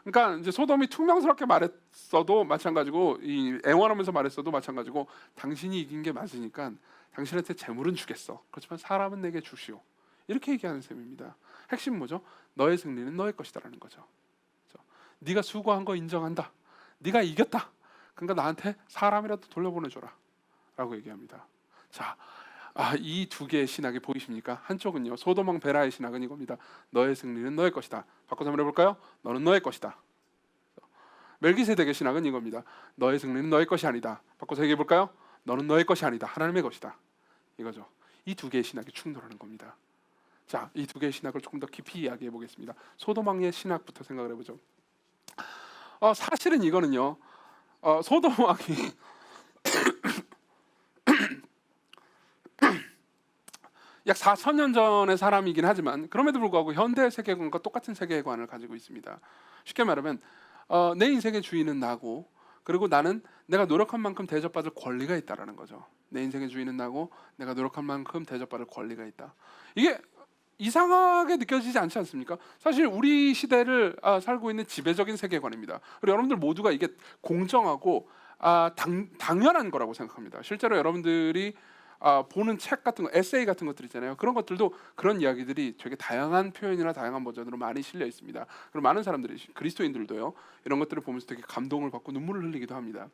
그러니까 이제 소돔이 퉁명스럽게 말했어도 마찬가지고 이 애원하면서 말했어도 마찬가지고 당신이 이긴 게 맞으니까 당신한테 재물은 주겠어. 그렇지만 사람은 내게 주시오. 이렇게 얘기하는 셈입니다. 핵심 뭐죠? 너의 승리는 너의 것이다라는 거죠. 그렇죠? 네가 수고한 거 인정한다. 네가 이겼다. 그러니까 나한테 사람이라도 돌려보내줘라 라고 얘기합니다. 자, 이 두 개의 신학이 보이십니까? 한쪽은요, 소돔 왕 베라의 신학은 이겁니다. 너의 승리는 너의 것이다. 바꿔서 한번 해볼까요? 너는 너의 것이다. 멜기세덱의 신학은 이겁니다. 너의 승리는 너의 것이 아니다. 바꿔서 얘기해볼까요? 너는 너의 것이 아니다. 하나님의 것이다. 이거죠. 이 두 개의 신학이 충돌하는 겁니다. 자, 이 두 개의 신학을 조금 더 깊이 이야기해 보겠습니다. 소돔 왕의 신학부터 생각을 해보죠. 사실은 이거는요, 소돔 왕이 약 4,000년 전의 사람이긴 하지만 그럼에도 불구하고 현대 세계관과 똑같은 세계관을 가지고 있습니다. 쉽게 말하면 내 인생의 주인은 나고, 그리고 나는 내가 노력한 만큼 대접받을 권리가 있다라는 거죠. 내 인생의 주인은 나고 내가 노력한 만큼 대접받을 권리가 있다. 이게 이상하게 느껴지지 않지 않습니까? 사실 우리 시대를 살고 있는 지배적인 세계관입니다. 그리고 여러분들 모두가 이게 공정하고 당연한 거라고 생각합니다. 실제로 여러분들이 보는 책 같은 거, 에세이 같은 것들 있잖아요. 그런 것들도 그런 이야기들이 되게 다양한 표현이나 다양한 버전으로 많이 실려 있습니다. 그리고 많은 사람들이, 그리스도인들도요, 이런 것들을 보면서 되게 감동을 받고 눈물을 흘리기도 합니다.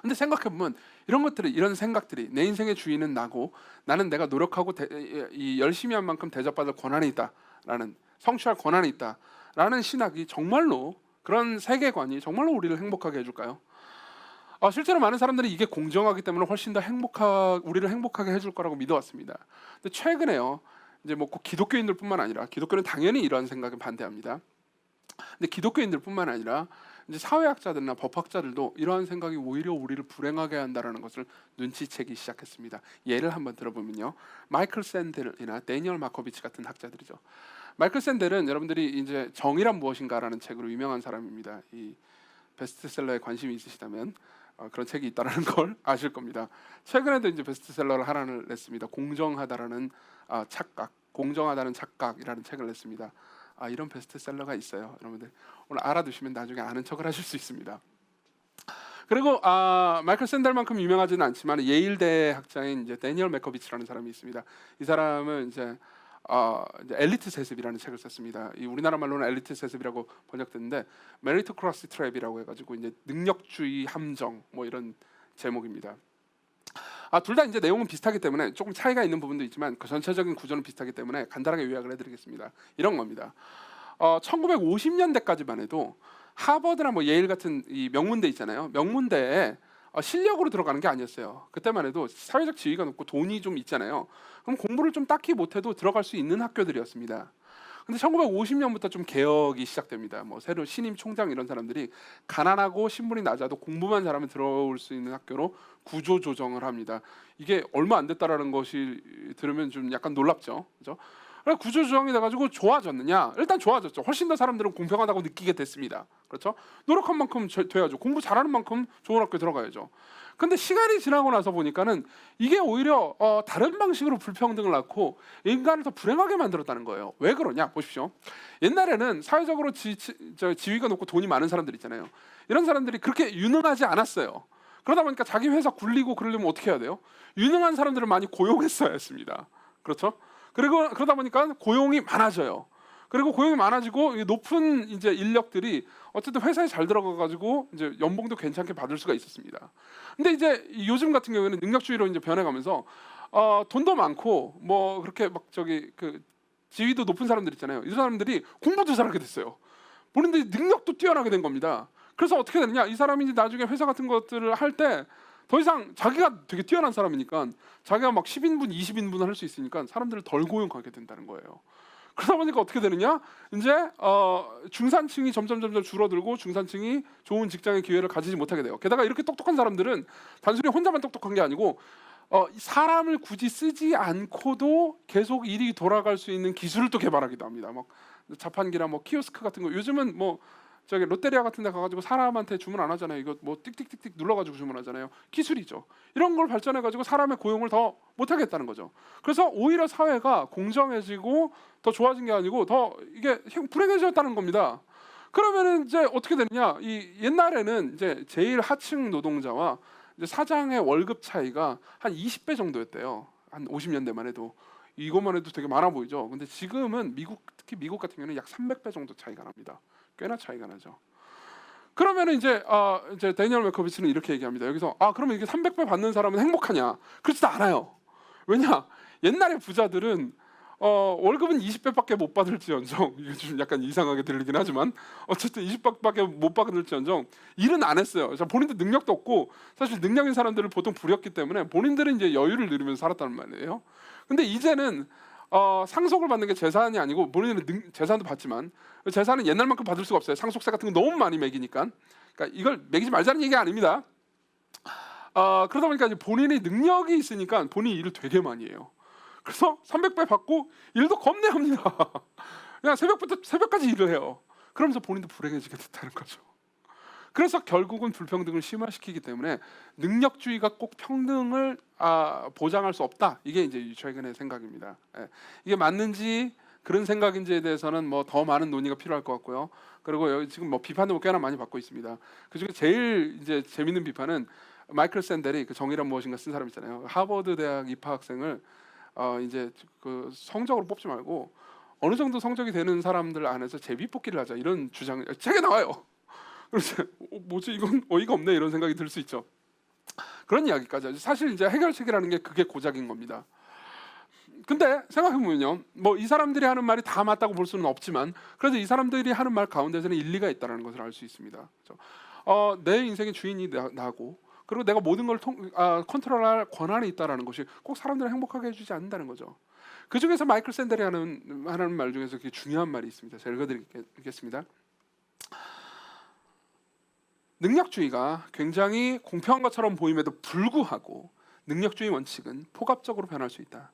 근데 생각해보면 이런 생각들이 내 인생의 주인은 나고 나는 내가 노력하고 열심히 한 만큼 대접받을 권한이 있다라는, 성취할 권한이 있다라는 신학이 정말로, 그런 세계관이 정말로 우리를 행복하게 해줄까요? 실제로 많은 사람들이 이게 공정하기 때문에 훨씬 더 우리를 행복하게 해줄 거라고 믿어왔습니다. 근데 최근에요, 이제 뭐 꼭 기독교인들뿐만 아니라, 기독교는 당연히 이러한 생각에 반대합니다. 근데 기독교인들뿐만 아니라 이제 사회학자들이나 법학자들도 이러한 생각이 오히려 우리를 불행하게 한다라는 것을 눈치채기 시작했습니다. 예를 한번 들어보면요, 마이클 샌델이나 데니얼 마코비치 같은 학자들이죠. 마이클 샌델은 여러분들이 이제 정의란 무엇인가라는 책으로 유명한 사람입니다. 이 베스트셀러에 관심이 있으시다면 그런 책이 있다라는 걸 아실 겁니다. 최근에도 이제 베스트셀러를 하나를 냈습니다. 공정하다라는 공정하다는 착각이라는 책을 냈습니다. 이런 베스트셀러가 있어요. 여러분들 오늘 알아두시면 나중에 아는 척을 하실 수 있습니다. 그리고 마이클 샌델만큼 유명하지는 않지만 예일대 학자인 이제 데니얼 매커비치라는 사람이 있습니다. 이 사람은 이제 이제 엘리트 세습이라는 책을 썼습니다. 이 우리나라 말로는 엘리트 세습이라고 번역됐는데 메리토크라시 트랩이라고 해가지고 이제 능력주의 함정 뭐 이런 제목입니다. 둘 다 이제 내용은 비슷하기 때문에 조금 차이가 있는 부분도 있지만 그 전체적인 구조는 비슷하기 때문에 간단하게 요약을 해드리겠습니다. 이런 겁니다. 1950년대까지만 해도 하버드나 뭐 예일 같은 이 명문대 있잖아요. 명문대에 실력으로 들어가는 게 아니었어요. 그때만 해도 사회적 지위가 높고 돈이 좀 있잖아요. 그럼 공부를 좀 딱히 못해도 들어갈 수 있는 학교들이었습니다. 근데 1950년부터 좀 개혁이 시작됩니다. 뭐 새로 신임 총장 이런 사람들이 가난하고 신분이 낮아도 공부만 잘하면 들어올 수 있는 학교로 구조 조정을 합니다. 이게 얼마 안 됐다라는 것이 들으면 좀 약간 놀랍죠, 그죠? 구조 조정이 돼가지고 좋아졌느냐? 일단 좋아졌죠. 훨씬 더 사람들은 공평하다고 느끼게 됐습니다. 그렇죠? 노력한 만큼 돼야죠. 공부 잘하는 만큼 좋은 학교 들어가야죠. 근데 시간이 지나고 나서 보니까는 이게 오히려 다른 방식으로 불평등을 낳고 인간을 더 불행하게 만들었다는 거예요. 왜 그러냐? 보십시오. 옛날에는 사회적으로 지위가 높고 돈이 많은 사람들 있잖아요. 이런 사람들이 그렇게 유능하지 않았어요. 그러다 보니까 자기 회사 굴리고 그러려면 어떻게 해야 돼요? 유능한 사람들을 많이 고용했어야 했습니다. 그렇죠? 그리고 그러다 보니까 고용이 많아져요. 그리고 고용이 많아지고 높은 이제 인력들이 어쨌든 회사에 잘 들어가가지고 이제 연봉도 괜찮게 받을 수가 있었습니다. 근데 이제 요즘 같은 경우에는 능력주의로 이제 변해가면서 돈도 많고 뭐 그렇게 막 그 지위도 높은 사람들 있잖아요. 이 사람들이 공부도 잘하게 됐어요. 본인들이 능력도 뛰어나게 된 겁니다. 그래서 어떻게 되느냐? 이 사람이 이제 나중에 회사 같은 것들을 할 때 더 이상 자기가 되게 뛰어난 사람이니까 자기가 막 10인분, 20인분을 할 수 있으니까 사람들을 덜 고용하게 된다는 거예요. 그러다 보니까 어떻게 되느냐? 이제 중산층이 점점 줄어들고 중산층이 좋은 직장의 기회를 가지지 못하게 돼요. 게다가 이렇게 똑똑한 사람들은 단순히 혼자만 똑똑한 게 아니고 사람을 굳이 쓰지 않고도 계속 일이 돌아갈 수 있는 기술을 또 개발하기도 합니다. 막 자판기나 뭐 키오스크 같은 거 요즘은 뭐 저기 롯데리아 같은 데 가가지고 사람한테 주문 안 하잖아요. 이거 뭐 띡띡띡띡 눌러가지고 주문하잖아요. 기술이죠. 이런 걸 발전해가지고 사람의 고용을 더 못하겠다는 거죠. 그래서 오히려 사회가 공정해지고 더 좋아진 게 아니고 더 이게 불행해졌다는 겁니다. 그러면은 이제 어떻게 되느냐? 이 옛날에는 이제 제일 하층 노동자와 이제 사장의 월급 차이가 한 20배 정도였대요. 한 50년대만 해도. 이것만 해도 되게 많아 보이죠. 근데 지금은 특히 미국 같은 경우는 약 300배 정도 차이가 납니다. 꽤나 차이가 나죠. 그러면은 이제 데니얼 메커비치는 이렇게 얘기합니다. 여기서 그러면 이게 300배 받는 사람은 행복하냐? 그렇지도 않아요. 왜냐? 옛날에 부자들은 월급은 20배밖에 못 받을지언정 이게 좀 약간 이상하게 들리긴 하지만 어쨌든 20배밖에 못 받을지언정 일은 안 했어요. 본인들 능력도 없고 사실 능력인 사람들을 보통 부렸기 때문에 본인들은 이제 여유를 누리면서 살았다는 말이에요. 근데 이제는 상속을 받는 게 재산이 아니고 본인은 재산도 받지만 재산은 옛날만큼 받을 수가 없어요. 상속세 같은 거 너무 많이 매기니까. 그러니까 이걸 매기지 말자는 얘기가 아닙니다. 그러다 보니까 이제 본인의 능력이 있으니까 본인이 일을 되게 많이 해요. 그래서 300배 받고 일도 겁내합니다. 그냥 새벽부터 새벽까지 일을 해요. 그러면서 본인도 불행해지게 됐다는 거죠. 그래서 결국은 불평등을 심화시키기 때문에 능력주의가 꼭 평등을 보장할 수 없다. 이게 이제 최근의 생각입니다. 이게 맞는지 그런 생각인지에 대해서는 뭐 더 많은 논의가 필요할 것 같고요. 그리고 여기 지금 뭐 비판도 꽤나 많이 받고 있습니다. 그중에 제일 이제 재밌는 비판은 마이클 샌델이 그 정의란 무엇인가 쓴 사람 있잖아요. 하버드 대학 입학생을 이제 그 성적으로 뽑지 말고 어느 정도 성적이 되는 사람들 안에서 제비뽑기를 하자 이런 주장 책에 나와요. 그래서 뭐지 이건 어이가 없네 이런 생각이 들 수 있죠. 그런 이야기까지 하죠. 사실 이제 해결책이라는 게 그게 고작인 겁니다. 근데 생각해보면요, 뭐 이 사람들이 하는 말이 다 맞다고 볼 수는 없지만 그래도 이 사람들이 하는 말 가운데서는 일리가 있다는 것을 알 수 있습니다. 그렇죠? 내 인생의 주인이 나고 그리고 내가 모든 걸 컨트롤할 권한이 있다는 것이 꼭 사람들을 행복하게 해주지 않는다는 거죠. 그 중에서 마이클 샌델이 하는 말 중에서 되게 중요한 말이 있습니다. 제가 읽어드리겠습니다. 능력주의가 굉장히 공평한 것처럼 보임에도 불구하고 능력주의 원칙은 포괄적으로 변할 수 있다.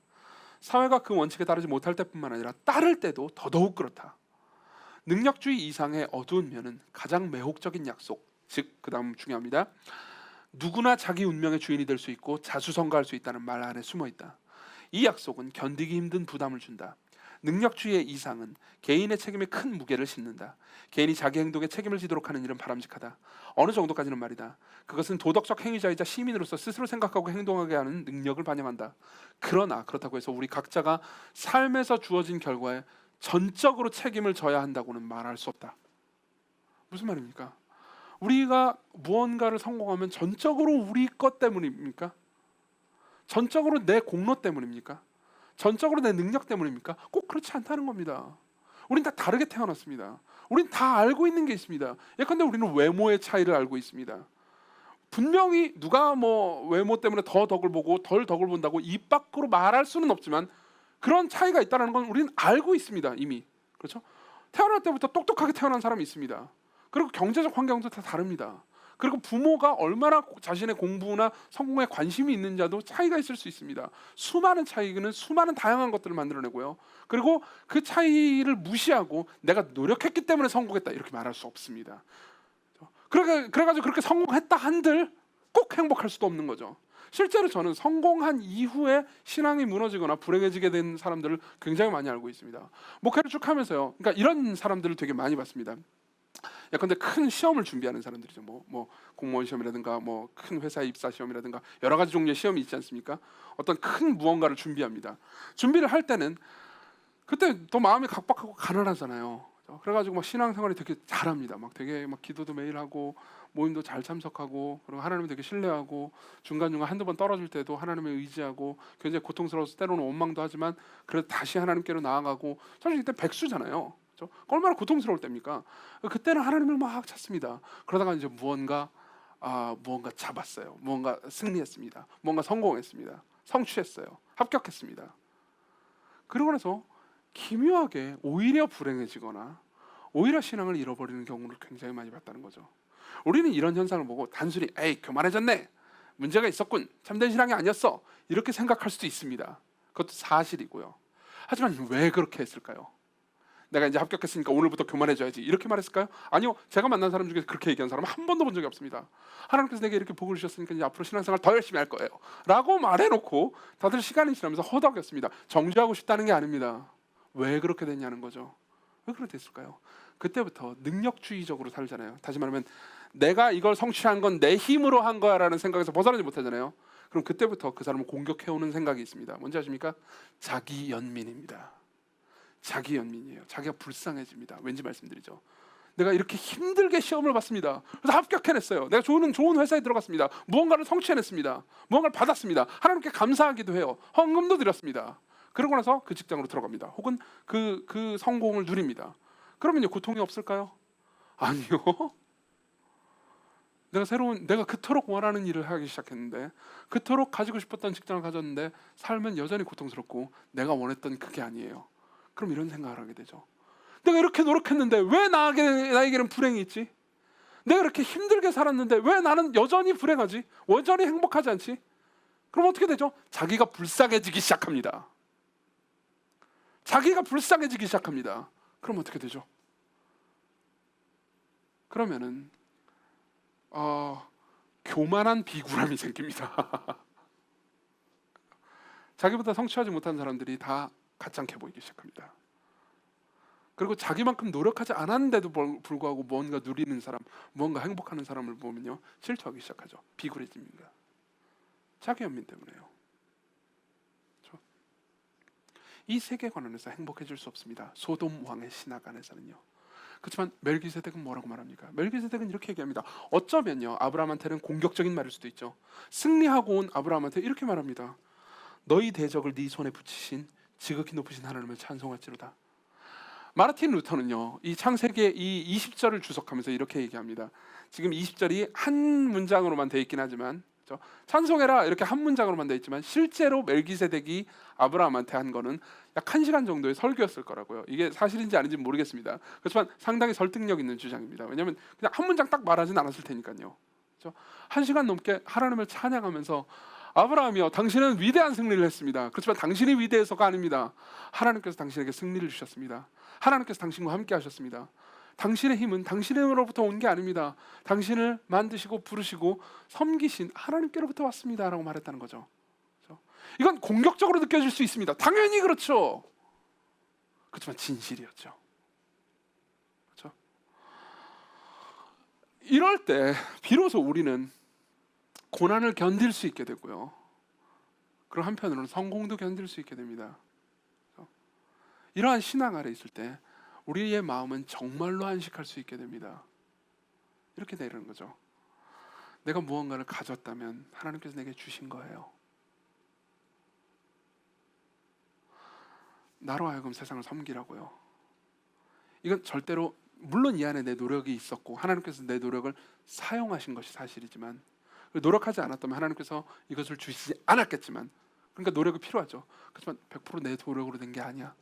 사회가 그 원칙에 따르지 못할 때뿐만 아니라 따를 때도 더더욱 그렇다. 능력주의 이상의 어두운 면은 가장 매혹적인 약속, 즉 그 다음 중요합니다. 누구나 자기 운명의 주인이 될 수 있고 자수성가할 수 있다는 말 안에 숨어 있다. 이 약속은 견디기 힘든 부담을 준다. 능력주의의 이상은 개인의 책임에 큰 무게를 싣는다. 개인이 자기 행동에 책임을 지도록 하는 일은 바람직하다. 어느 정도까지는 말이다. 그것은 도덕적 행위자이자 시민으로서 스스로 생각하고 행동하게 하는 능력을 반영한다. 그러나 그렇다고 해서 우리 각자가 삶에서 주어진 결과에 전적으로 책임을 져야 한다고는 말할 수 없다. 무슨 말입니까? 우리가 무언가를 성공하면 전적으로 우리 것 때문입니까? 전적으로 내 공로 때문입니까? 전적으로 내 능력 때문입니까? 꼭 그렇지 않다는 겁니다. 우린 다 다르게 태어났습니다. 우린 다 알고 있는 게 있습니다. 예컨대 우리는 외모의 차이를 알고 있습니다. 분명히 누가 뭐 외모 때문에 더 덕을 보고 덜 덕을 본다고 입 밖으로 말할 수는 없지만 그런 차이가 있다는 건 우리는 알고 있습니다. 이미. 그렇죠? 태어날 때부터 똑똑하게 태어난 사람이 있습니다. 그리고 경제적 환경도 다 다릅니다. 그리고 부모가 얼마나 자신의 공부나 성공에 관심이 있는지도 차이가 있을 수 있습니다. 수많은 차이는 수많은 다양한 것들을 만들어내고요. 그리고 그 차이를 무시하고 내가 노력했기 때문에 성공했다 이렇게 말할 수 없습니다. 그래가지고 그렇게 성공했다 한들 꼭 행복할 수도 없는 거죠. 실제로 저는 성공한 이후에 신앙이 무너지거나 불행해지게 된 사람들을 굉장히 많이 알고 있습니다. 목회를 쭉 하면서요. 그러니까 이런 사람들을 되게 많이 봤습니다. 예컨대 큰 시험을 준비하는 사람들이죠. 뭐 공무원 시험이라든가 뭐 큰 회사 입사 시험이라든가 여러 가지 종류의 시험이 있지 않습니까? 어떤 큰 무언가를 준비합니다. 준비를 할 때는 그때 또 마음이 각박하고 가난하잖아요. 그래가지고 막 신앙생활이 되게 잘합니다. 막 되게 막 기도도 매일 하고 모임도 잘 참석하고 그리고 하나님을 되게 신뢰하고 중간중간 한두 번 떨어질 때도 하나님을 의지하고 굉장히 고통스러워서 때로는 원망도 하지만 그래도 다시 하나님께로 나아가고 사실 그때 백수잖아요. 그렇죠? 얼마나 고통스러울 때입니까? 그때는 하나님을 막 찾습니다. 그러다가 이제 무언가 잡았어요. 무언가 승리했습니다. 무언가 성공했습니다. 성취했어요. 합격했습니다. 그러고 나서 기묘하게 오히려 불행해지거나 오히려 신앙을 잃어버리는 경우를 굉장히 많이 봤다는 거죠. 우리는 이런 현상을 보고 단순히 에이 교만해졌네, 문제가 있었군, 참된 신앙이 아니었어 이렇게 생각할 수도 있습니다. 그것도 사실이고요. 하지만 왜 그렇게 했을까요? 내가 이제 합격했으니까 오늘부터 교만해져야지 이렇게 말했을까요? 아니요. 제가 만난 사람 중에 그렇게 얘기한 사람은 한 번도 본 적이 없습니다. 하나님께서 내게 이렇게 복을 주셨으니까 이제 앞으로 신앙생활 더 열심히 할 거예요 라고 말해놓고 다들 시간이 지나면서 허덕였습니다. 정죄하고 싶다는 게 아닙니다. 왜 그렇게 됐냐는 거죠. 왜 그렇게 됐을까요? 그때부터 능력주의적으로 살잖아요. 다시 말하면 내가 이걸 성취한 건 내 힘으로 한 거야 라는 생각에서 벗어나지 못하잖아요. 그럼 그때부터 그 사람을 공격해오는 생각이 있습니다. 뭔지 아십니까? 자기 연민입니다. 자기 연민이에요. 자기가 불쌍해집니다. 왠지 말씀드리죠. 내가 이렇게 힘들게 시험을 봤습니다. 그래서 합격해냈어요. 내가 좋은 회사에 들어갔습니다. 무언가를 성취해냈습니다. 무언가를 받았습니다. 하나님께 감사하기도 해요. 헌금도 드렸습니다. 그러고 나서 그 직장으로 들어갑니다. 혹은 그 성공을 누립니다. 그러면 이제 고통이 없을까요? 아니요. 내가 그토록 원하는 일을 하기 시작했는데 그토록 가지고 싶었던 직장을 가졌는데 삶은 여전히 고통스럽고 내가 원했던 그게 아니에요. 그럼 이런 생각을 하게 되죠. 내가 이렇게 노력했는데 왜 나에게는 불행이 있지? 내가 이렇게 힘들게 살았는데 왜 나는 여전히 불행하지? 여전히 행복하지 않지? 그럼 어떻게 되죠? 자기가 불쌍해지기 시작합니다. 자기가 불쌍해지기 시작합니다. 그럼 어떻게 되죠? 그러면은 교만한 비굴함이 생깁니다. 자기보다 성취하지 못한 사람들이 다 가짱해 보이기 시작합니다. 그리고 자기만큼 노력하지 않았는데도 불구하고 뭔가 누리는 사람, 뭔가 행복하는 사람을 보면요 질투하기 시작하죠. 비굴해집니다. 자기 연민 때문에요. 그렇죠? 이 세계관 안에서 행복해질 수 없습니다. 소돔 왕의 신학 안에서는요. 그렇지만 멜기세덱은 뭐라고 말합니까? 멜기세덱은 이렇게 얘기합니다. 어쩌면요 아브라함한테는 공격적인 말일 수도 있죠. 승리하고 온 아브라함한테 이렇게 말합니다. 너희 대적을 네 손에 붙이신 지극히 높으신 하나님을 찬송할지로다. 마르틴 루터는요 이 창세기의 이 20절을 주석하면서 이렇게 얘기합니다. 지금 20절이 한 문장으로만 되어 있긴 하지만 그렇죠? 찬송해라 이렇게 한 문장으로만 되어 있지만 실제로 멜기세덱이 아브라함한테 한 거는 약 1시간 정도의 설교였을 거라고요. 이게 사실인지 아닌지 모르겠습니다. 그렇지만 상당히 설득력 있는 주장입니다. 왜냐하면 그냥 한 문장 딱 말하진 않았을 테니까요. 그렇죠? 1시간 넘게 하나님을 찬양하면서 아브라함이여 당신은 위대한 승리를 했습니다. 그렇지만 당신이 위대해서가 아닙니다. 하나님께서 당신에게 승리를 주셨습니다. 하나님께서 당신과 함께 하셨습니다. 당신의 힘은 당신으로부터 온 게 아닙니다. 당신을 만드시고 부르시고 섬기신 하나님께로부터 왔습니다 라고 말했다는 거죠. 그렇죠? 이건 공격적으로 느껴질 수 있습니다. 당연히 그렇죠. 그렇지만 진실이었죠. 그렇죠? 이럴 때 비로소 우리는 고난을 견딜 수 있게 되고요. 그리고 한편으로는 성공도 견딜 수 있게 됩니다. 그렇죠? 이러한 신앙 아래 있을 때 우리의 마음은 정말로 안식할 수 있게 됩니다. 이렇게 되는 거죠. 내가 무언가를 가졌다면 하나님께서 내게 주신 거예요. 나로 하여금 세상을 섬기라고요. 이건 절대로, 물론 이 안에 내 노력이 있었고 하나님께서 내 노력을 사용하신 것이 사실이지만, 노력하지 않았다면 하나님께서 이것을 주시지 않았겠지만, 그러니까 노력이 필요하죠. 그렇지만 100% 내 노력으로 된 게 아니야.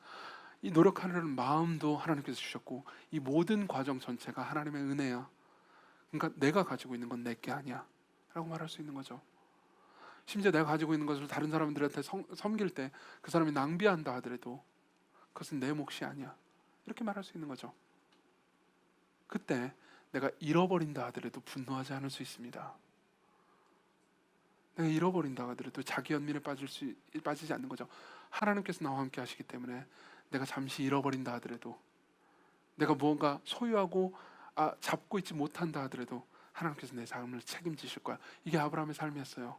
이 노력하는 마음도 하나님께서 주셨고 이 모든 과정 전체가 하나님의 은혜야. 그러니까 내가 가지고 있는 건 내 게 아니야 라고 말할 수 있는 거죠. 심지어 내가 가지고 있는 것을 다른 사람들한테 섬길 때 그 사람이 낭비한다 하더라도 그것은 내 몫이 아니야 이렇게 말할 수 있는 거죠. 그때 내가 잃어버린다 하더라도 분노하지 않을 수 있습니다. 내가 잃어버린다 하더라도 자기 연민에 빠지지 않는 거죠. 하나님께서 나와 함께 하시기 때문에 내가 잠시 잃어버린다 하더라도, 내가 무언가 소유하고 잡고 있지 못한다 하더라도 하나님께서 내 삶을 책임지실 거야. 이게 아브라함의 삶이었어요.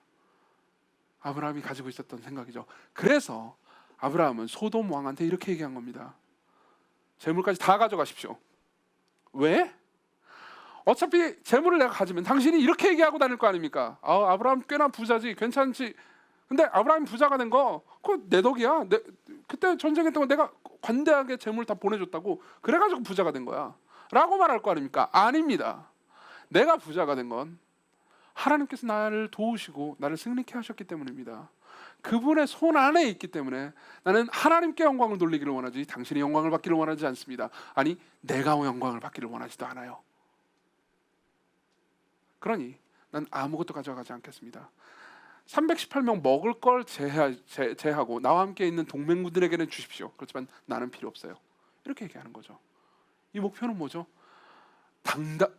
아브라함이 가지고 있었던 생각이죠. 그래서 아브라함은 소돔 왕한테 이렇게 얘기한 겁니다. 재물까지 다 가져가십시오. 왜? 어차피 재물을 내가 가지면 당신이 이렇게 얘기하고 다닐 거 아닙니까? 아브라함 꽤나 부자지, 괜찮지. 근데 아브라함이 부자가 된 거 그거 내 덕이야. 그때 전쟁했던 거 내가 관대하게 재물 다 보내줬다고 그래가지고 부자가 된 거야 라고 말할 거 아닙니까? 아닙니다. 내가 부자가 된 건 하나님께서 나를 도우시고 나를 승리케 하셨기 때문입니다. 그분의 손 안에 있기 때문에 나는 하나님께 영광을 돌리기를 원하지 당신의 영광을 받기를 원하지 않습니다. 아니, 내가 영광을 받기를 원하지도 않아요. 그러니 난 아무것도 가져가지 않겠습니다. 318명 먹을 걸 제하고 나와 함께 있는 동맹군들에게는 주십시오. 그렇지만 나는 필요 없어요. 이렇게 얘기하는 거죠. 이 목표는 뭐죠?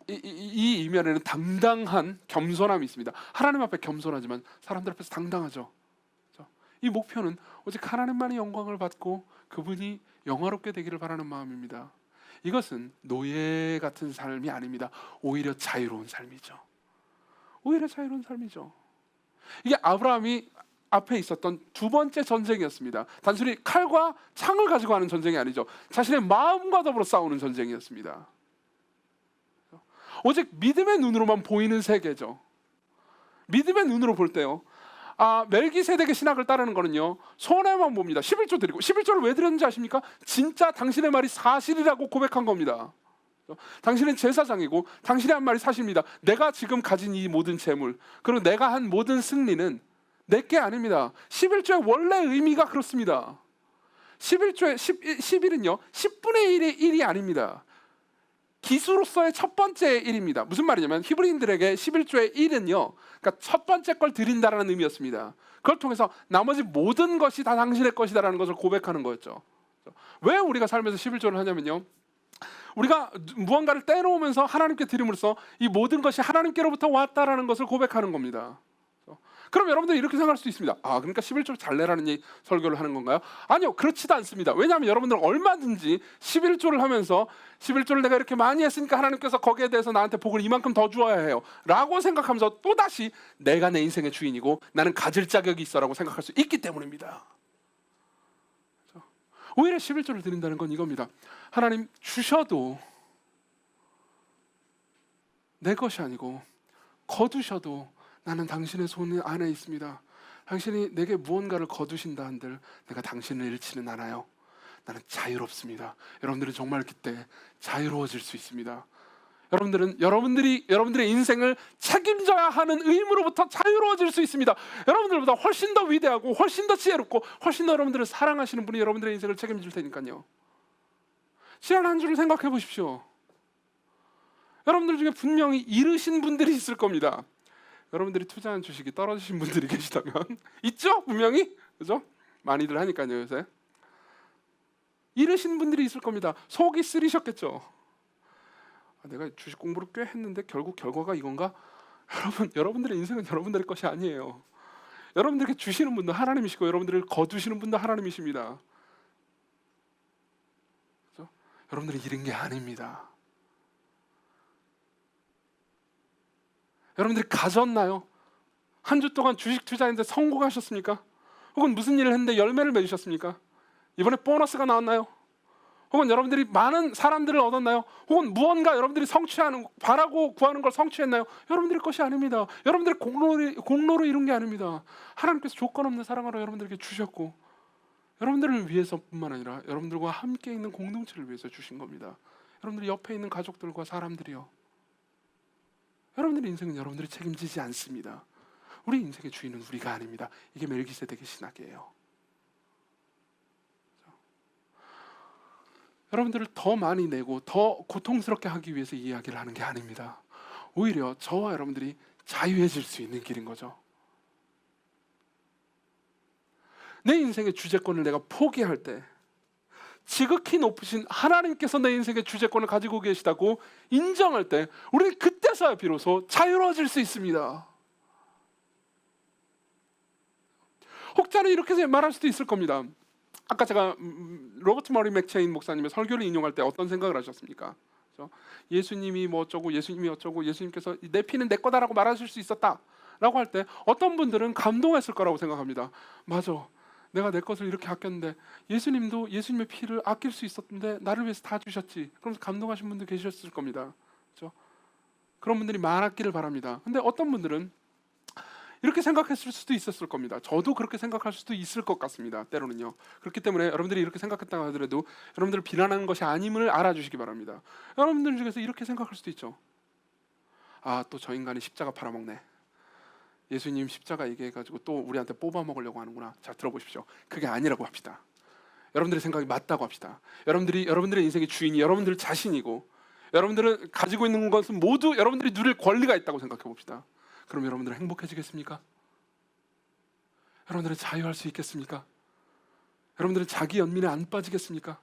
이 이면에는 당당한 겸손함이 있습니다. 하나님 앞에 겸손하지만 사람들 앞에서 당당하죠. 이 목표는 오직 하나님만이 영광을 받고 그분이 영화롭게 되기를 바라는 마음입니다. 이것은 노예 같은 삶이 아닙니다. 오히려 자유로운 삶이죠. 오히려 자유로운 삶이죠. 이게 아브라함이 앞에 있었던 두 번째 전쟁이었습니다. 단순히 칼과 창을 가지고 하는 전쟁이 아니죠. 자신의 마음과 더불어 싸우는 전쟁이었습니다. 오직 믿음의 눈으로만 보이는 세계죠. 믿음의 눈으로 볼 때요, 멜기세덱의 신학을 따르는 거는요, 손해만 봅니다. 11조 드리고, 11조를 왜 드렸는지 아십니까? 진짜 당신의 말이 사실이라고 고백한 겁니다. 당신은 제사장이고 당신의 한 말이 사실입니다. 내가 지금 가진 이 모든 재물, 그리고 내가 한 모든 승리는 내게 아닙니다. 11조의 원래 의미가 그렇습니다. 11조의 11은요 10분의 1의 1이 아닙니다. 기수로서의 첫 번째 일입니다. 무슨 말이냐면 히브리인들에게 11조의 1은요, 그러니까 첫 번째 걸 드린다라는 의미였습니다. 그걸 통해서 나머지 모든 것이 다 당신의 것이다라는 것을 고백하는 거였죠. 왜 우리가 살면서 11조를 하냐면요, 우리가 무언가를 떼놓으면서 하나님께 드림으로써 이 모든 것이 하나님께로부터 왔다라는 것을 고백하는 겁니다. 그럼 여러분들이 이렇게 생각할 수 있습니다. 그러니까 11조를 잘 내라는 설교를 하는 건가요? 아니요, 그렇지도 않습니다. 왜냐하면 여러분들은 얼마든지 11조를 하면서 11조를 내가 이렇게 많이 했으니까 하나님께서 거기에 대해서 나한테 복을 이만큼 더 주어야 해요 라고 생각하면서 또다시 내가 내 인생의 주인이고 나는 가질 자격이 있어 라고 생각할 수 있기 때문입니다. 오히려 11조를 드린다는 건 이겁니다. 하나님, 주셔도 내 것이 아니고 거두셔도 나는 당신의 손 안에 있습니다. 당신이 내게 무언가를 거두신다 한들 내가 당신을 잃지는 않아요. 나는 자유롭습니다. 여러분들은 정말 그때 자유로워질 수 있습니다. 여러분들의 인생을 책임져야 하는 의무로부터 자유로워질 수 있습니다. 여러분들보다 훨씬 더 위대하고 훨씬 더 지혜롭고 훨씬 더 여러분들을 사랑하시는 분이 여러분들의 인생을 책임질 테니까요. 지난 한 주를 생각해 보십시오. 여러분들 중에 분명히 잃으신 분들이 있을 겁니다. 여러분들이 투자한 주식이 떨어지신 분들이 계시다면 있죠? 분명히, 그죠? 많이들 하니까요 요새. 잃으신 분들이 있을 겁니다. 속이 쓰리셨겠죠. 내가 주식 공부를 꽤 했는데 결국 결과가 이건가? 여러분들의 인생은 여러분들의 것이 아니에요. 여러분들에게 주시는 분도 하나님이시고 여러분들을 거두시는 분도 하나님이십니다. 여러분들이 잃은 게 아닙니다. 여러분들이 가졌나요? 한 주 동안 주식 투자했는데 성공하셨습니까? 혹은 무슨 일을 했는데 열매를 맺으셨습니까? 이번에 보너스가 나왔나요? 혹은 여러분들이 많은 사람들을 얻었나요? 혹은 무언가 여러분들이 성취하는, 바라고 구하는 걸 성취했나요? 여러분들의 것이 아닙니다. 여러분들의 공로로 이룬 게 아닙니다. 하나님께서 조건 없는 사랑으로 여러분들에게 주셨고, 여러분들을 위해서뿐만 아니라 여러분들과 함께 있는 공동체를 위해서 주신 겁니다. 여러분들 옆에 있는 가족들과 사람들이요, 여러분들의 인생은 여러분들이 책임지지 않습니다. 우리 인생의 주인은 우리가 아닙니다. 이게 멜기세덱의 신학이에요. 여러분들을 더 많이 내고 더 고통스럽게 하기 위해서 이 이야기를 하는 게 아닙니다. 오히려 저와 여러분들이 자유해질 수 있는 길인 거죠. 내 인생의 주재권을 내가 포기할 때, 지극히 높으신 하나님께서 내 인생의 주재권을 가지고 계시다고 인정할 때, 우리는 그때서야 비로소 자유로워질 수 있습니다. 혹자는 이렇게 말할 수도 있을 겁니다. 아까 제가 로버트 머리 맥체인 목사님의 설교를 인용할 때 어떤 생각을 하셨습니까? 그렇죠? 예수님이 뭐 어쩌고, 예수님이 어쩌고, 예수님께서 내 피는 내 거다라고 말하실 수 있었다 라고 할 때 어떤 분들은 감동했을 거라고 생각합니다. 맞아, 내가 내 것을 이렇게 아꼈는데 예수님도 예수님의 피를 아낄 수 있었는데 나를 위해서 다 주셨지. 그러면서 감동하신 분들 계셨을 겁니다. 그렇죠? 그런 분들이 많았기를 바랍니다. 근데 어떤 분들은 이렇게 생각했을 수도 있었을 겁니다. 저도 그렇게 생각할 수도 있을 것 같습니다. 때로는요. 그렇기 때문에 여러분들이 이렇게 생각했다고 하더라도 여러분들을 비난하는 것이 아님을 알아주시기 바랍니다. 여러분들 중에서 이렇게 생각할 수도 있죠. 아, 또 저 인간이 십자가 팔아먹네. 예수님 십자가 얘기해가지고 또 우리한테 뽑아먹으려고 하는구나. 자, 들어보십시오. 그게 아니라고 합시다. 여러분들의 생각이 맞다고 합시다. 여러분들의 인생의 주인이 여러분들 자신이고, 여러분들은 가지고 있는 것은 모두 여러분들이 누릴 권리가 있다고 생각해 봅시다. 그럼 여러분들은 행복해지겠습니까? 여러분들은 자유할 수 있겠습니까? 여러분들은 자기 연민에 안 빠지겠습니까?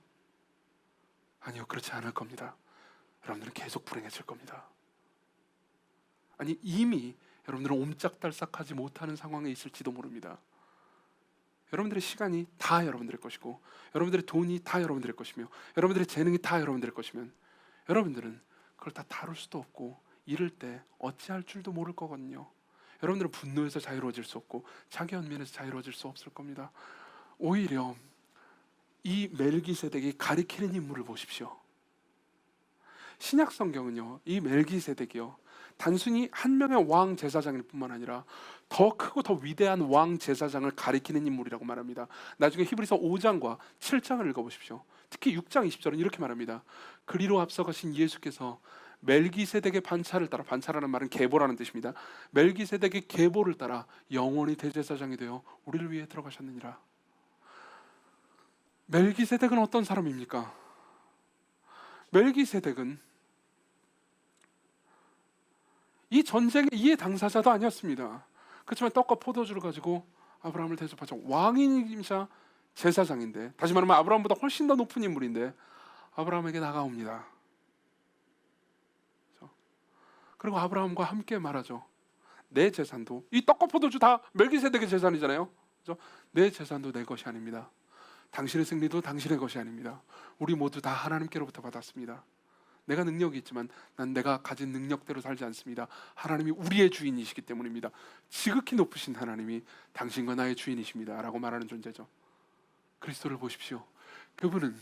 아니요, 그렇지 않을 겁니다. 여러분들은 계속 불행해질 겁니다. 아니, 이미 여러분들은 옴짝달싹하지 못하는 상황에 있을지도 모릅니다. 여러분들의 시간이 다 여러분들의 것이고, 여러분들의 돈이 다 여러분들의 것이며, 여러분들의 재능이 다 여러분들의 것이면 여러분들은 그걸 다 다룰 수도 없고, 이럴 때 어찌할 줄도 모를 거거든요. 여러분들은 분노에서 자유로워질 수 없고 자기 연민에서 자유로워질 수 없을 겁니다. 오히려 이 멜기세덱이 가리키는 인물을 보십시오. 신약 성경은요, 이 멜기세덱이요, 단순히 한 명의 왕 제사장일 뿐만 아니라 더 크고 더 위대한 왕 제사장을 가리키는 인물이라고 말합니다. 나중에 히브리서 5장과 7장을 읽어보십시오. 특히 6장 20절은 이렇게 말합니다. 그리로 앞서가신 예수께서 멜기세덱의 반차를 따라, 반차라는 말은 계보라는 뜻입니다. 멜기세덱의 계보를 따라 영원히 대제사장이 되어 우리를 위해 들어가셨느니라. 멜기세덱은 어떤 사람입니까? 멜기세덱은 이 전쟁의 이해 당사자도 아니었습니다. 그렇지만 떡과 포도주를 가지고 아브라함을 대접하죠. 왕이자 제사장인데, 다시 말하면 아브라함보다 훨씬 더 높은 인물인데 아브라함에게 다가옵니다. 그리고 아브라함과 함께 말하죠. 내 재산도, 이 떡과 포도주 다 멜기세덱의 재산이잖아요. 그렇죠? 내 재산도 내 것이 아닙니다. 당신의 승리도 당신의 것이 아닙니다. 우리 모두 다 하나님께로부터 받았습니다. 내가 능력이 있지만 난 내가 가진 능력대로 살지 않습니다. 하나님이 우리의 주인이시기 때문입니다. 지극히 높으신 하나님이 당신과 나의 주인이십니다 라고 말하는 존재죠. 그리스도를 보십시오. 그분은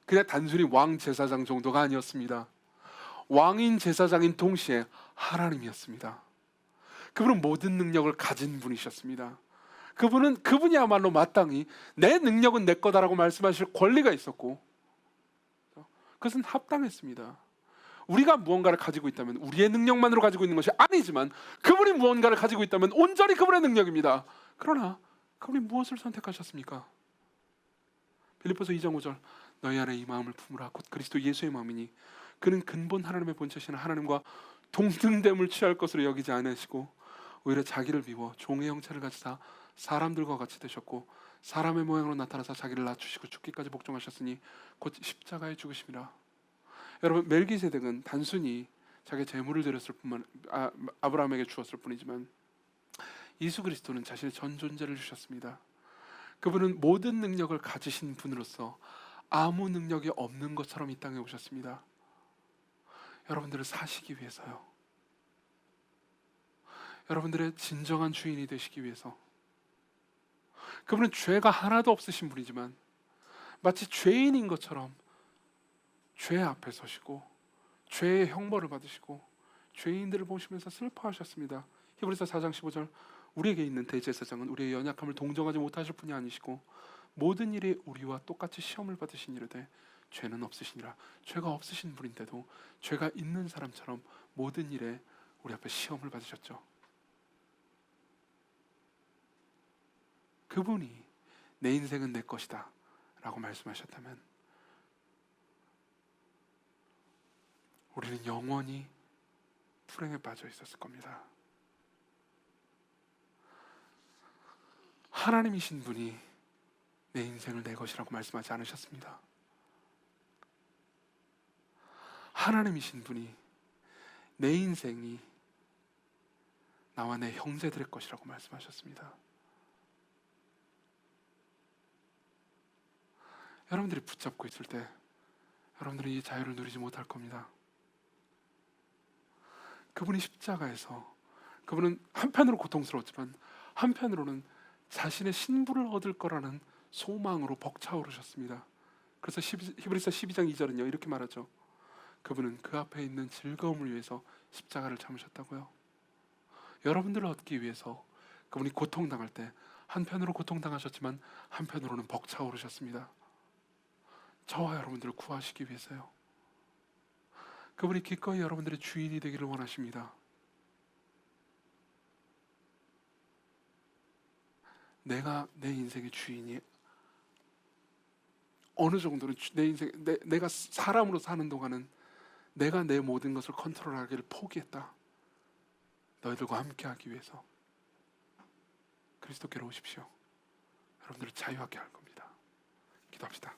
그냥 단순히 왕 제사장 정도가 아니었습니다. 왕인 제사장인 동시에 하나님이었습니다. 그분은 모든 능력을 가진 분이셨습니다. 그분이야말로 마땅히 내 능력은 내 거다라고 말씀하실 권리가 있었고, 그것은 합당했습니다. 우리가 무언가를 가지고 있다면 우리의 능력만으로 가지고 있는 것이 아니지만, 그분이 무언가를 가지고 있다면 온전히 그분의 능력입니다. 그러나 그분이 무엇을 선택하셨습니까? 빌립보서 2장 5절, 너희 안에 이 마음을 품으라 곧 그리스도 예수의 마음이니 그는 근본 하나님의 본체신 하나님과 동등됨을 취할 것으로 여기지 않으시고 오히려 자기를 비워 종의 형체를 가지사 사람들과 같이 되셨고 사람의 모양으로 나타나서 자기를 낮추시고 죽기까지 복종하셨으니 곧 십자가에 죽으심이라. 여러분, 멜기세덱은 단순히 자기 재물을 드렸을 뿐만, 아브라함에게 주었을 뿐이지만 예수 그리스도는 자신의 전 존재를 주셨습니다. 그분은 모든 능력을 가지신 분으로서 아무 능력이 없는 것처럼 이 땅에 오셨습니다. 여러분들을 사시기 위해서요. 여러분들의 진정한 주인이 되시기 위해서. 그분은 죄가 하나도 없으신 분이지만 마치 죄인인 것처럼 죄 앞에 서시고 죄의 형벌을 받으시고 죄인들을 보시면서 슬퍼하셨습니다. 히브리서 4장 15절, 우리에게 있는 대제사장은 우리의 연약함을 동정하지 못하실 분이 아니시고 모든 일에 우리와 똑같이 시험을 받으신 이르되 죄는 없으시니라. 죄가 없으신 분인데도 죄가 있는 사람처럼 모든 일에 우리 앞에 시험을 받으셨죠. 그분이 내 인생은 내 것이다 라고 말씀하셨다면 우리는 영원히 불행에 빠져 있었을 겁니다. 하나님이신 분이 내 인생을 내 것이라고 말씀하지 않으셨습니다. 하나님이신 분이 내 인생이 나와 내 형제들의 것이라고 말씀하셨습니다. 여러분들이 붙잡고 있을 때 여러분들은 이 자유를 누리지 못할 겁니다. 그분이 십자가에서, 그분은 한편으로 고통스러웠지만 한편으로는 자신의 신부를 얻을 거라는 소망으로 벅차오르셨습니다. 그래서 히브리서 12장 2절은요 이렇게 말하죠. 그분은 그 앞에 있는 즐거움을 위해서 십자가를 참으셨다고요. 여러분들을 얻기 위해서 그분이 고통당할 때 한편으로 고통당하셨지만 한편으로는 벅차오르셨습니다. 저와 여러분들을 구하시기 위해서요. 그분이 기꺼이 여러분들의 주인이 되기를 원하십니다. 내가 내 인생의 주인이 어느 정도는 내 인생, 내가 사람으로 사는 동안은 내가 내 모든 것을 컨트롤하기를 포기했다. 너희들과 함께하기 위해서 그리스도께로 오십시오. 여러분들을 자유하게 할 겁니다. 기도합시다.